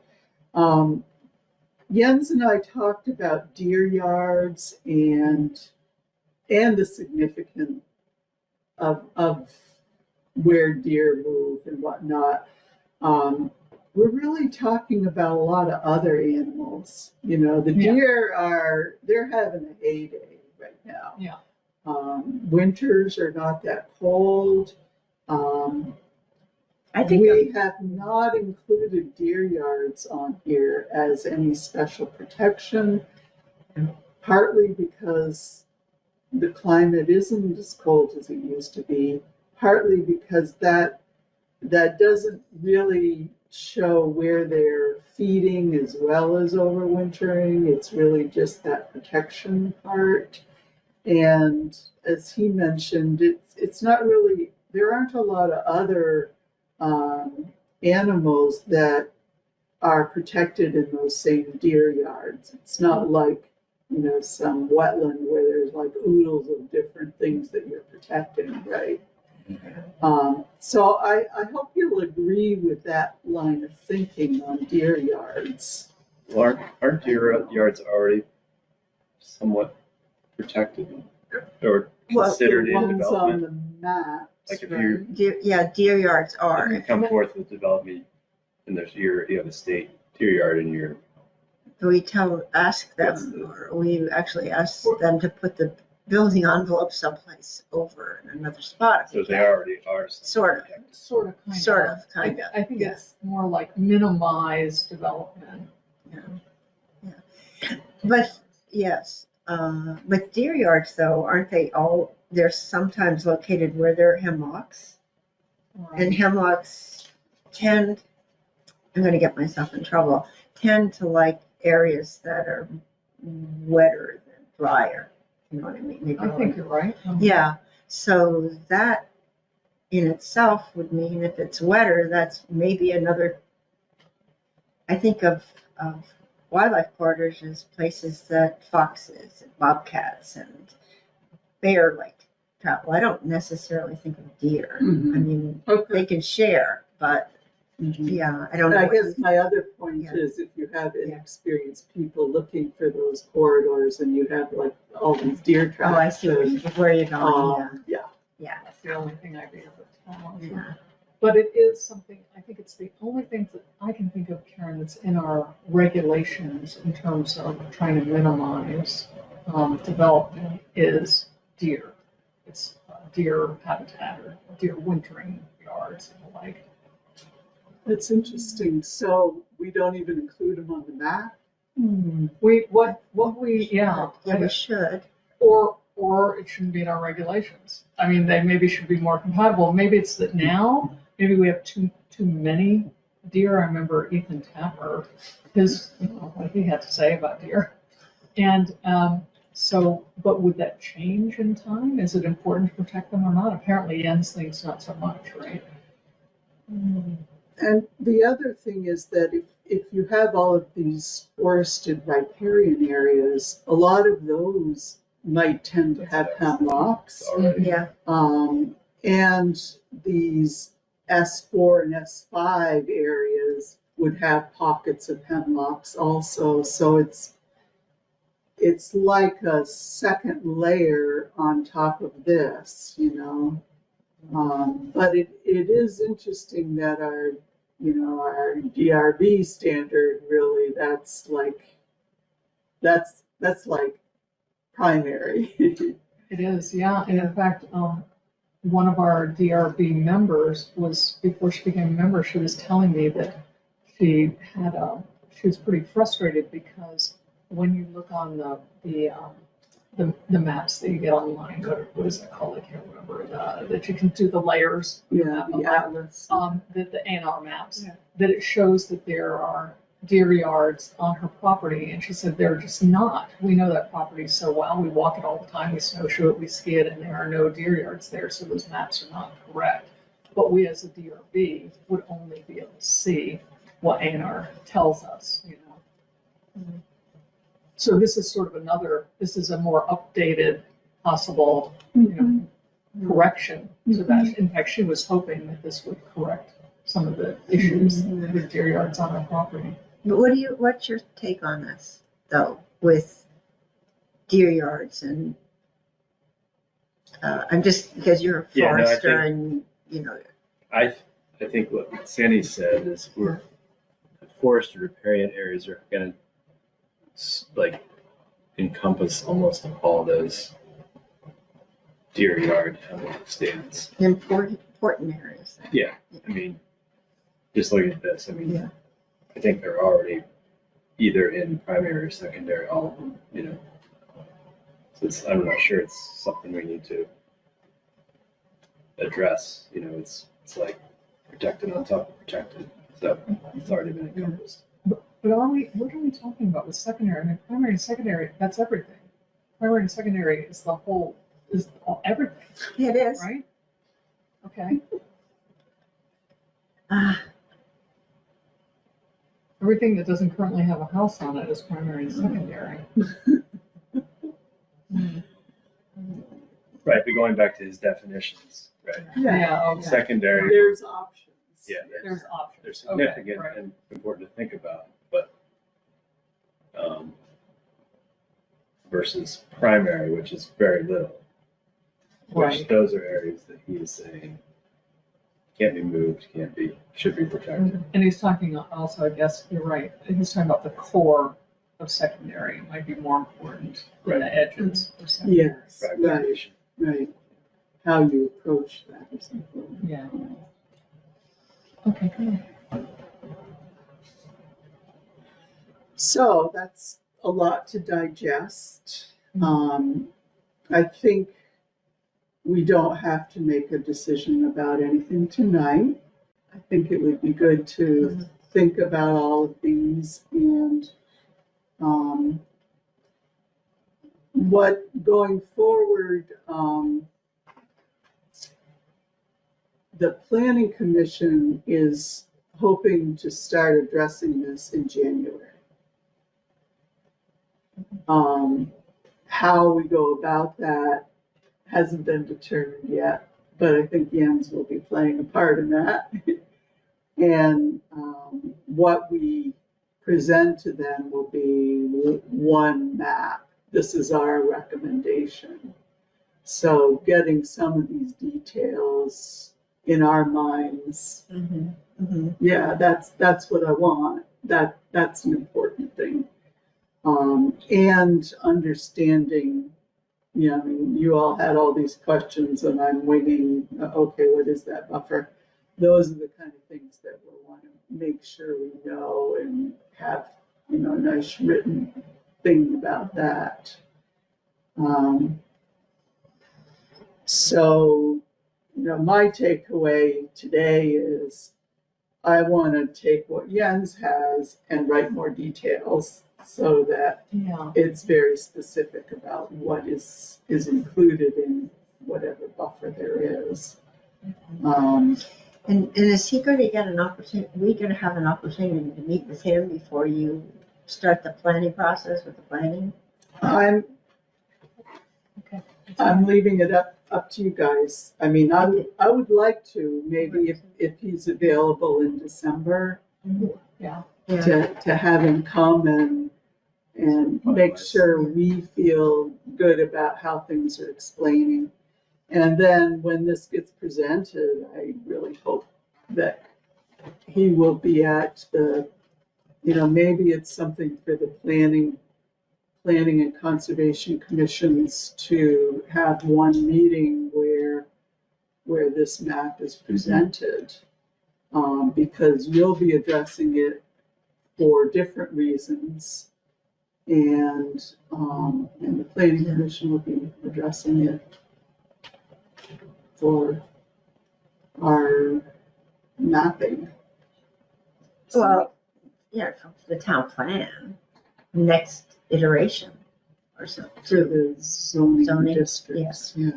Jens and I talked about deer yards and the significance of where deer move and whatnot. We're really talking about a lot of other animals. The deer they're having a heyday right now. Yeah. Winters are not that cold. I think We have not included deer yards on here as any special protection, partly because the climate isn't as cold as it used to be, partly because that doesn't really show where they're feeding as well as overwintering. It's really just that protection part. And as he mentioned, it's not really, there aren't a lot of other animals that are protected in those same deer yards. It's not like, some wetland where there's like oodles of different things that you're protecting, right? So I hope you'll agree with that line of thinking on deer yards. Well, aren't deer yards already somewhat protected or considered The in ones on development? the maps, Like if right? deer yards If are. you come forth with development and you have a state deer yard in your, We ask them, or we actually ask them to put the building envelope someplace over in another spot. so they already are. Sort of. Sort of, kind of. I think yeah. it's more like minimize development. But yes, but deer yards though, aren't they all, they're sometimes located where there are hemlocks. And hemlocks tend, I'm going to get myself in trouble, tend to like areas that are wetter than drier. You know what I mean? They I grow think in- you're right. Yeah, so that in itself would mean if it's wetter, that's maybe another, I think of wildlife corridors as places that foxes and bobcats and bear like to travel. I don't necessarily think of deer. Mhm. I mean, Okay. they can share, but yeah, I don't know. I what guess you- my other point Yeah. is if you have inexperienced people looking for those corridors and you have like all these deer Oh, I tracks. see where you're going, Yeah. yeah, That's the only thing I'd be able to tell. yeah. But it is something, I think it's the only thing that I can think of, Karen, that's in our regulations in terms of trying to minimize development is deer. It's deer habitat or deer wintering yards and the like. That's interesting. So we don't even include them on the map? Yeah, we should. Or it shouldn't be in our regulations. I mean, they maybe should be more compatible. Maybe it's that now, maybe we have too many deer. I remember Ethan Tapper, what he had to say about deer. And but would that change in time? Is it important to protect them or not? Apparently Jens thinks not so much, right? And the other thing is that if you have all of these forested riparian areas, a lot of those might tend to have hemlocks. Yeah, And these S4 and S5 areas would have pockets of hemlocks also. So it's like a second layer on top of this, But it is interesting that our DRB standard really, that's like primary. It is, yeah. And in fact, one of our DRB members was, before she became a member, she was telling me that she was pretty frustrated because when you look on the maps that you get online, what is that called? I can't remember, that you can do the layers. Yeah, the atlas. The A&R maps, that it shows that there are deer yards on her property, and she said they're just not. We know that property so well. We walk it all the time. We snowshoe it, we ski it, and there are no deer yards there, so those maps are not correct. But we as a DRB would only be able to see what A&R tells us, you know. Mm-hmm. So this is sort of this is a more updated possible, correction to that. In fact, she was hoping that this would correct some of the issues with deer yards on her property. But what's your take on this, though, with deer yards? And I'm just, because you're a forester and, you know. I think what Sandy said is forest or riparian areas are going to like encompass almost all those deer yard stands. Important areas. Yeah, I mean, just looking at this, I mean, I think they're already either in primary or secondary, all of them, you know. So I'm not sure it's something we need to address, you know, it's like protected on top of protected, so it's already been encompassed. But what are we talking about with secondary? I mean, primary and secondary, that's everything. Primary and secondary is everything. It is. Right? Okay. Everything that doesn't currently have a house on it is primary and secondary. Right, but going back to his definitions, right? Yeah. Okay. Secondary. There's options. Yeah, There's options. they're significant right. and important to think about, but versus primary, which is very little. Which those are areas that he is saying can't be moved, should be protected. And he's talking also, I guess you're right, he's talking about the core of secondary might be more important than the edges of secondary. Yes, right. How you approach that is important. Yeah. Okay, good. So that's a lot to digest. I think we don't have to make a decision about anything tonight. I think it would be good to think about all of these and what going forward, the Planning Commission is hoping to start addressing this in January. How we go about that hasn't been determined yet, but I think Jens will be playing a part in that. And what we present to them will be one map. This is our recommendation. So getting some of these details in our minds, yeah, that's what I want. That's an important thing. And understanding, I mean, you all had all these questions and I'm winging, okay, what is that buffer? Those are the kind of things that we'll want to make sure we know and have, a nice written thing about that. So, my takeaway today is I want to take what Jens has and write more details so that it's very specific about what is included in whatever buffer there is. And is he going to get an opportunity? We're going to have an opportunity to meet with him before you start the planning process with the planning? I'm leaving it up to you guys. I mean, I would like to maybe if he's available in December, to have him come and make sure we feel good about how things are explaining. And then when this gets presented, I really hope that he will be at the, maybe it's something for the planning and conservation commissions to have one meeting where this map is presented, because you'll be addressing it for different reasons, and the planning commission will be addressing it for our mapping. Well, yeah, for the town plan, next iteration or so. For the zoning districts, yeah.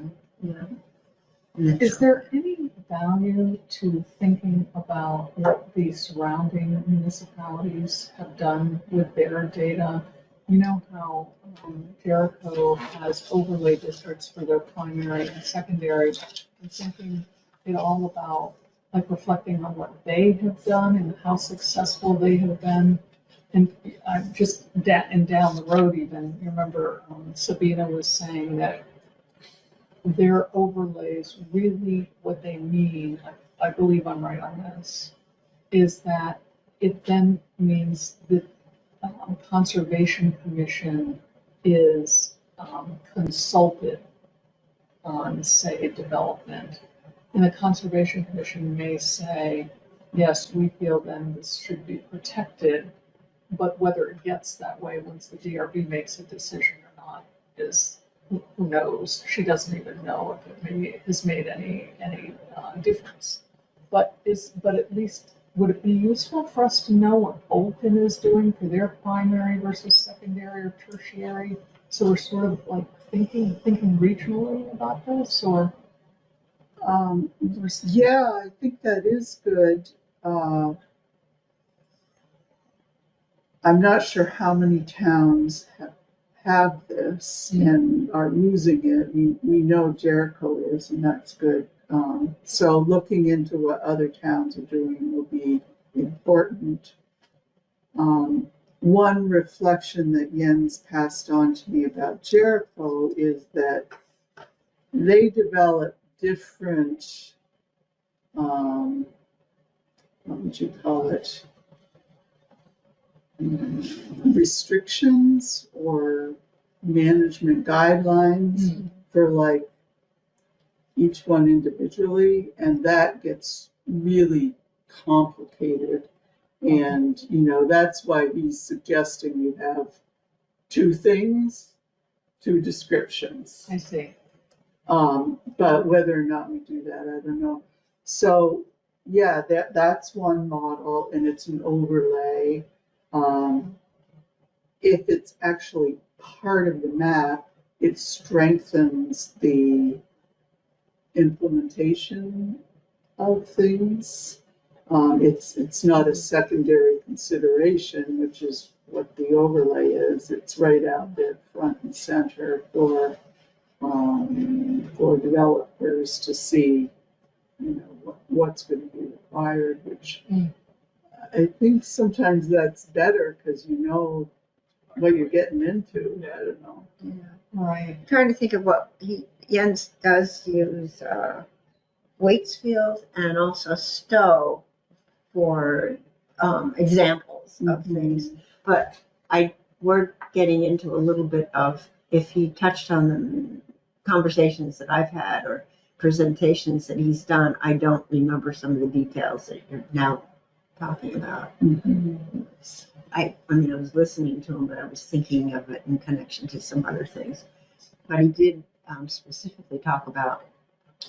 Is there any value to thinking about what the surrounding municipalities have done with their data? You know how Jericho has overlay districts for their primary and secondary. I'm thinking it all about like reflecting on what they have done and how successful they have been. And just and down the road even, you remember Sabina was saying that their overlays really what they mean, I believe I'm right on this, is that it then means that Conservation Commission is consulted on, say, development. And the Conservation Commission may say, yes, we feel then this should be protected, but whether it gets that way once the DRB makes a decision or not is, who knows? She doesn't even know if it has made any difference. But at least would it be useful for us to know what Bolton is doing for their primary versus secondary or tertiary? So we're sort of like thinking regionally about this, or yeah, I think that is good. I'm not sure how many towns have this and are using it. We know Jericho is, and that's good. So looking into what other towns are doing will be important. One reflection that Jens passed on to me about Jericho is that they develop different, what would you call it? Restrictions or management guidelines for like each one individually, and that gets really complicated. And that's why he's suggesting you have two descriptions. I see. But whether or not we do that, I don't know. So yeah, that's one model, and it's an overlay. If it's actually part of the map, it strengthens the implementation of things. It's not a secondary consideration, which is what the overlay is. It's right out there front and center for developers to see, what's going to be required, which I think sometimes that's better because you know what you're getting into. I don't know. Yeah. Right. I'm trying to think of what Jens does use Waitsfield and also Stowe for examples of things. But we're getting into a little bit of, if he touched on the conversations that I've had or presentations that he's done, I don't remember some of the details that you're now talking about. I was listening to him, but I was thinking of it in connection to some other things. But he did specifically talk about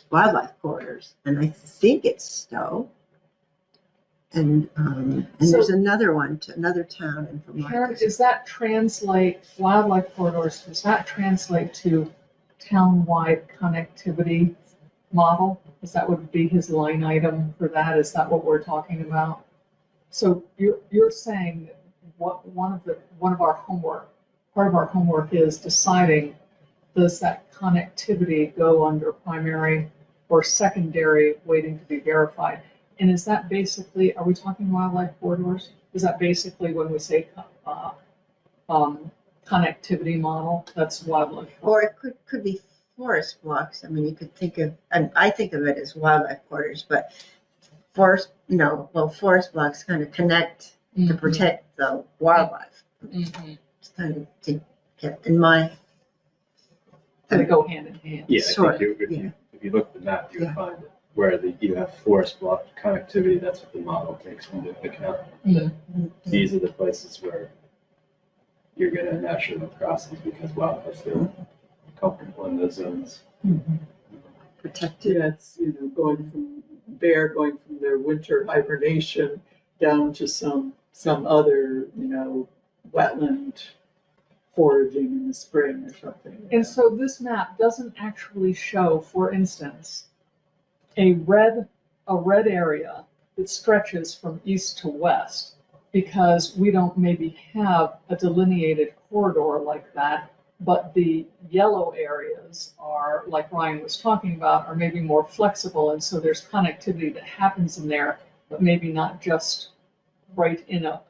wildlife corridors, and I think it's Stowe. And So, there's another one to another town in Vermont. Karen, does that translate, wildlife corridors, does that translate to town-wide connectivity model? Is that would be his line item for that? Is that what we're talking about? So you're saying that part of our homework is deciding, does that connectivity go under primary or secondary waiting to be verified? And is that basically, are we talking wildlife corridors? Is that basically when we say connectivity model, that's wildlife? Or it could be forest blocks, I mean, you could think of, and I think of it as wildlife quarters, but forest, forest blocks kind of connect to protect the wildlife. It's kind of to get in my. They go hand in hand. Yeah, Sort I think if you look at the map, you would find it where you have forest block connectivity. That's what the model takes into account. These are the places where you're going to naturally have crossings because wildlife feel comfortable in those zones. Protected. Yeah, it's, going from their winter hibernation down to some other, wetland foraging in the spring or something. And so this map doesn't actually show, for instance, a red area that stretches from east to west, because we don't maybe have a delineated corridor like that, but the yellow areas are, like Ryan was talking about, are maybe more flexible, and so there's connectivity that happens in there, but maybe not just right in a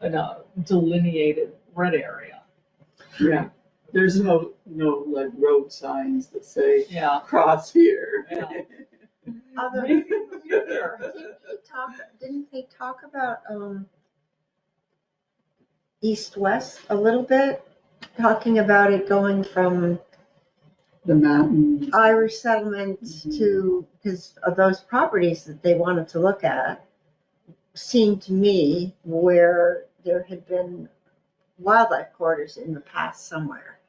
delineated red area. Yeah. There's no like road signs that say Yeah. cross here. Yeah. Although, Maybe in the future. didn't they talk about east-west a little bit? Talking about it going from The mountain. Irish settlement to, because of those properties that they wanted to look at, seemed to me where there had been wildlife quarters in the past somewhere.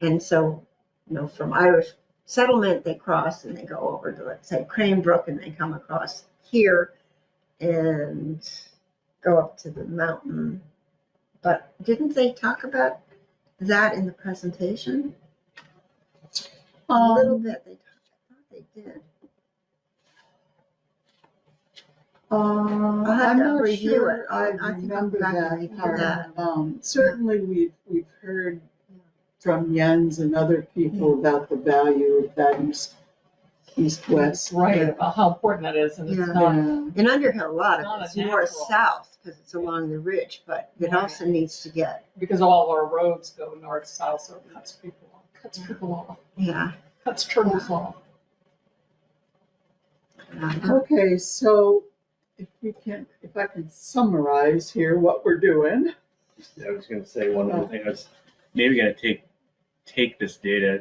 And so, from Irish settlement, they cross and they go over to, let's say, Crane Brook, and they come across here and go up to the mountain. But didn't they talk about that in the presentation? A little bit. I thought they did. I'll have I'm to not review sure it. I I think remember I'll that review part. that. Certainly we've heard from Jens and other people about the value of that east-west. Right, about how important that is, and it's not. In Underhill, a lot It's not of it's a more natural. south because it's along the ridge, but it Right. also needs to get, Because all of our roads go north, south, so it cuts people off, cuts turtles off. Okay, so if I can summarize here what we're doing. I was going to say one other thing. I was maybe going to take this data,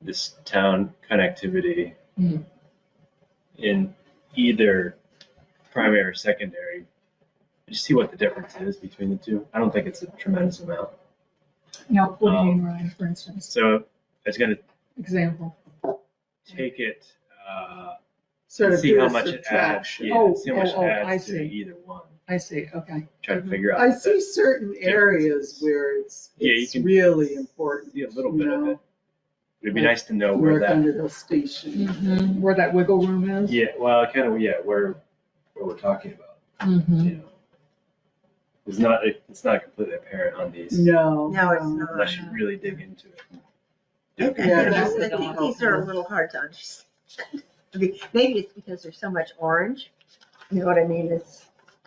this town connectivity in either primary or secondary, just see what the difference is between the two. I don't think it's a tremendous amount. Now, what do you mean, Ryan, for instance? So I was going to Example. take it, Sort of see do how a much it adds. subtraction. Yeah, see how much it I adds to see. either one. I see, okay. Try to figure out. I see certain areas where it's you can really important. see a little bit of it. It'd be nice to know where North that. Underhill Station. Where that wiggle room is? Yeah, well, kind of. Yeah, where we're talking about. You know, it's not completely apparent on these No, No, it's not. unless you really dig into it. I Yeah, think these are a little hard to understand. I mean, maybe it's because there's so much orange. You know what I mean? It's,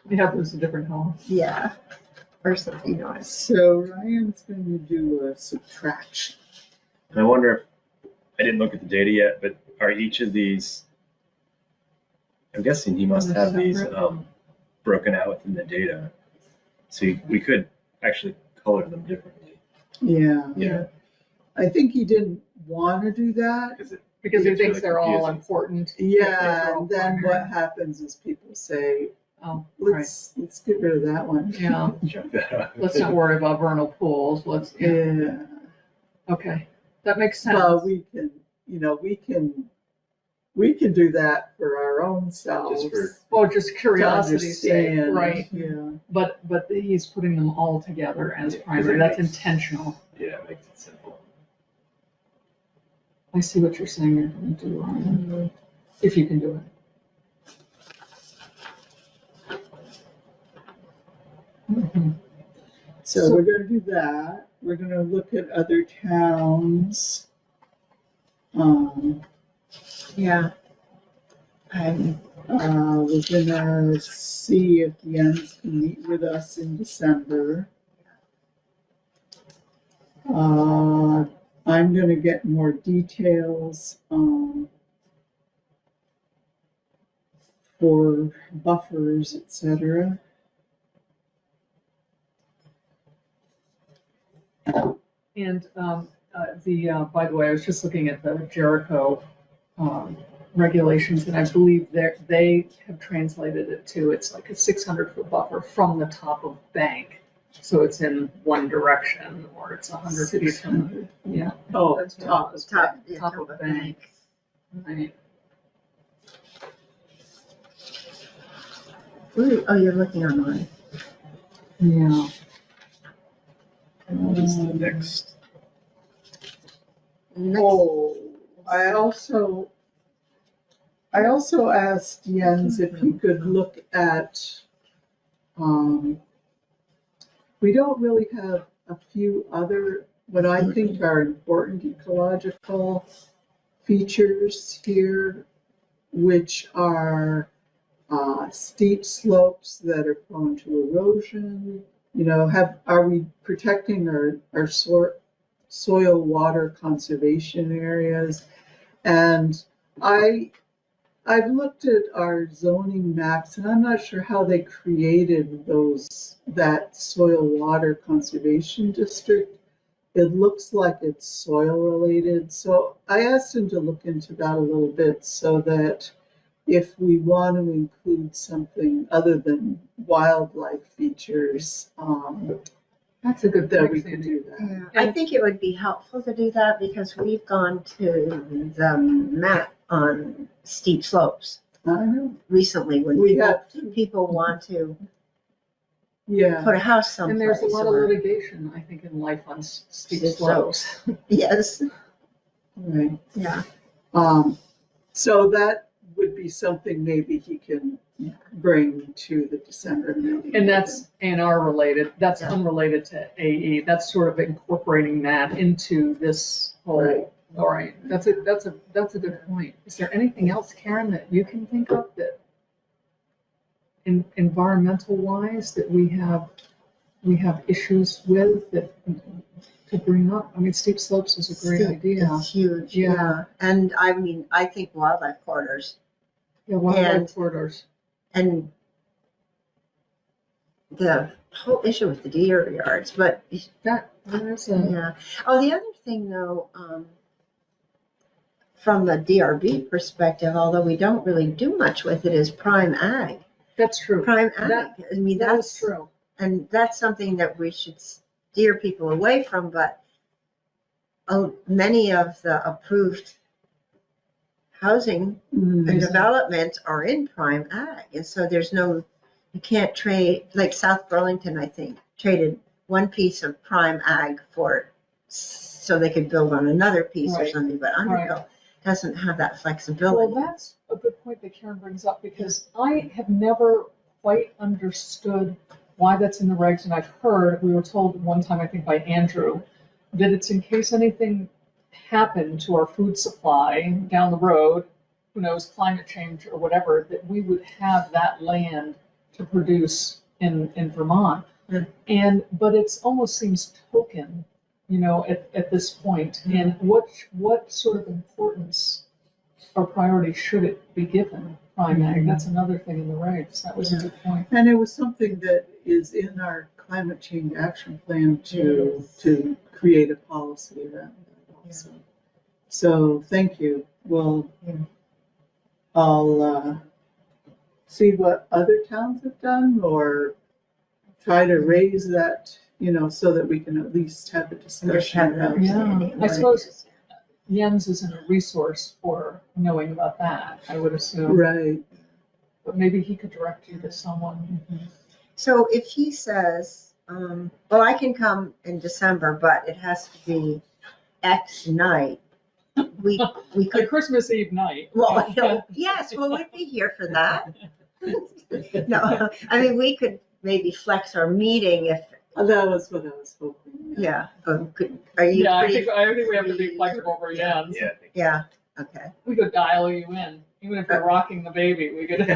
Yeah, there's a different home. yeah. Or something, it's. So Ryan's going to do a subtraction. And I wonder if I didn't look at the data yet, but are each of these? I'm guessing he must have these broken out within the data, so we could actually color them differently. Yeah. I think he didn't want to do that. Because he It's thinks really they're all confusing. important. Yeah, and then what happens is people say, Oh, right. let's get rid of that one. Yeah, Check that out. let's not worry about vernal pools. Yeah. Okay, that makes sense. Well, we can do that for our own selves. Just for- Oh, just to curiosity's sake, understand, right? Yeah. But he's putting them all together as Yeah, 'cause primary. it That's makes- intentional. Yeah, it makes it simple. I see what you're saying you're going to do, Ryan. If you can do it. So we're going to do that. We're going to look at other towns. Yeah. We're gonna see if Jens can meet with us in December. I'm I'm gonna get more details, for buffers, etc. And by the way, I was just looking at the Jericho regulations, and I believe they have translated it to, it's like a 600-foot buffer from the top of bank. So it's in one direction, or it's 100 feet from, yeah. Oh, That's top of top of bank. Right. Ooh, oh, you're looking online. Yeah. What is the next? Oh, I also asked Jens if he could look at, we don't really have a few other, what I think are important ecological features here, which are steep slopes that are prone to erosion. You know, are we protecting our soil water conservation areas? And I've looked at our zoning maps, and I'm not sure how they created that soil water conservation district. It looks like it's soil related. So I asked him to look into that a little bit, so that if we want to include something other than wildlife features, That's a good that point, we could Sandy. do that. Yeah, I think it would be helpful to do that because we've gone to the map on steep slopes I know. recently when We have to. people want to Yeah. put a house And someplace. there's a lot of or- litigation, I think, in life on steep Steep slopes. Yes, Right. yeah. So that would be something maybe he can bring to the December meeting. And that's related, that's Yeah. unrelated to AE. That's sort of incorporating that into this whole, Right. all right, that's a good point. Is there anything else, Karen, that you can think of that environmental wise that we have issues with that to bring up? I mean, steep slopes is a great idea. It's huge, Yeah. yeah. And I mean, I think wildlife corridors Yeah, wildlife And- corridors. and the whole issue with the deer yards, but There's a, yeah. Oh, the other thing though, from the DRB perspective, although we don't really do much with it, is prime ag. that's true. Prime ag, That- I mean, That is that's, true. and that's something that we should steer people away from, but many of the approved housing and Mhm. development are in prime ag, and so you can't trade, like South Burlington, I think, traded one piece of prime ag so they could build on another piece or Right. something, but Underhill doesn't have that Well, flexibility. that's a good point that Karen brings up, because I have never quite understood why that's in the regs, and I've heard, we were told one time, I think by Andrew, that it's in case anything happened to our food supply down the road, who knows, climate change or whatever, that we would have that land to produce in Vermont. Mm. But it's almost seems token, at this point. And what sort of importance or priority should it be given prime ag? That's another thing in the regs. That was a good point. And it was something that is in our climate change action plan to create a policy around that also. So thank you. Well, I'll see what other towns have done, or try to raise that, so that we can at least have a discussion about Yeah. understanding I what it suppose- is. Jens isn't a resource for knowing about that, I would assume. Right. But maybe he could direct you to someone. So if he says, well, I can come in December, but it has to be X night, we Like could, Christmas Eve night. well, yes, well, we'd be here for that. No, I mean, we could maybe flex our meeting if, That was what I was hoping. yeah, are you Yeah, pretty? I think we have to be flexible for Jens. Yeah, I think. Yeah, okay. We could dial you in, even if you're rocking the baby, we could.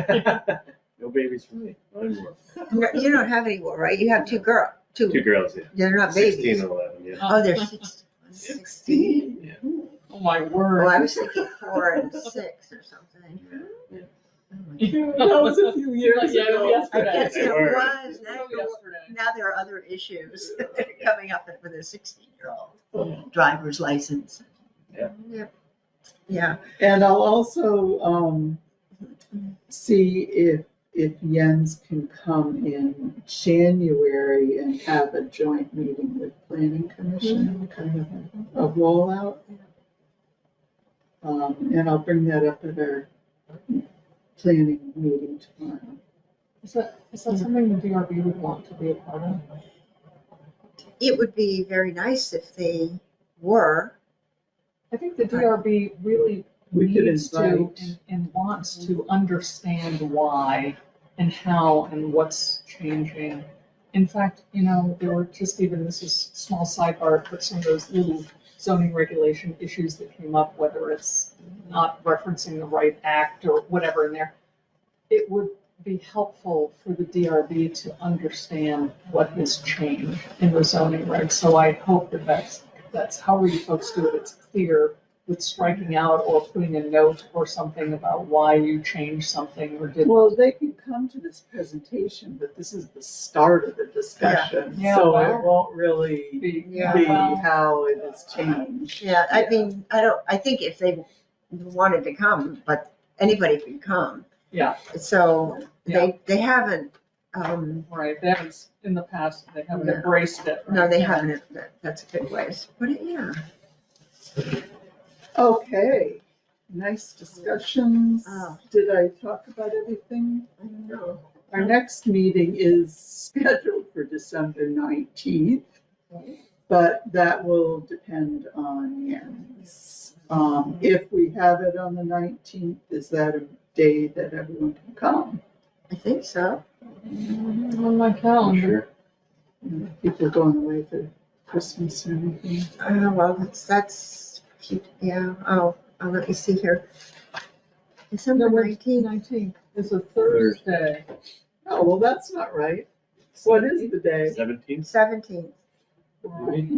No babies for me. Not anymore. No, you don't have any more, right? You have two Two girls, yeah. they're not 16 babies. and 11, yeah. Oh, they're 16. Oh, my Oh, word. I was thinking 4 and 6 or something. That was a few years Yeah, ago. I yesterday. guess They it were. was. Yesterday. Now there are other issues that are coming up with a 16-year-old driver's license. Yeah. Yep. Yeah. And I'll also see if Jens can come in January and have a joint meeting with Planning Commission, kind of a rollout. And I'll bring that up at our planning meeting tomorrow. Is that something the DRB would want to be a part of? It would be very nice if they were. I think the DRB really We could needs to invite. and wants to understand why and how and what's changing. In fact, there were just even, this is small sidebar, but some of those little zoning regulation issues that came up, whether it's not referencing the right act or whatever in there. It would be helpful for the DRB to understand what has changed in the zoning regs. So I hope that's however you folks do it, it's clear with striking out or putting a note or something about why you changed something or didn't. Well, they can come to this presentation, but this is the start of the discussion, Yeah, so well, it won't really be how it has changed. Yeah, I mean, I think if they wanted to come, but anybody can come. Yeah. So Yeah. they haven't, Right, they haven't, in the past, they haven't No. embraced it. no, right? they haven't, that's a good ways. But yeah. Okay, nice discussions. Oh. Did I talk about everything? I don't know. Our next meeting is scheduled for December 19th, but that will depend on Jens. If we have it on the 19th, is that a day that everyone can come? I think so. On my I'm calendar. sure. People going away for Christmas or anything? Oh, well, that's cute. Yeah. Oh, let me see here. December No, 19th. 19th is a Thursday. Oh, well, that's not right. What is the day? 17th? 17th. Right.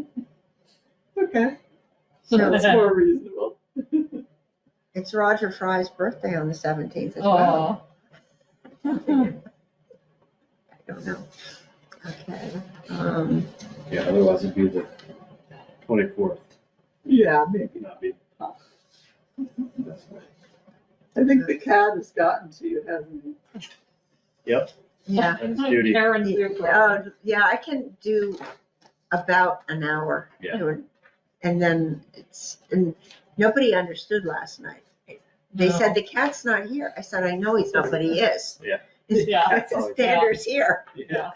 Okay, So that's more reasonable. it's Roger Fry's birthday on the 17th as well. Oh. I don't know. Okay. Yeah, otherwise it'd be the 24th. Yeah, maybe. Not be. I think the cat has gotten to you, hasn't he? Yep, Yeah. that's Judy. Karen's here for Yeah, I can do about an hour. Yeah. And then and nobody understood last night. They said, the cat's not here. I said, I know he's not, but he is. Yeah. Yeah. His standards here. Yeah.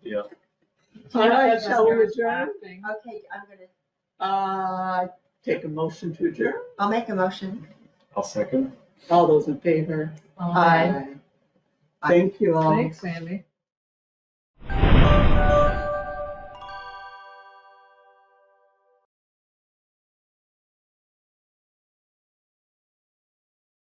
Yeah. All right, Tina's shall we here adjourn? laughing. Okay, I'm gonna, Take a motion to adjourn. I'll make a motion. I'll second. All those in favor? Aye. Thank you all. Thanks, Sandy.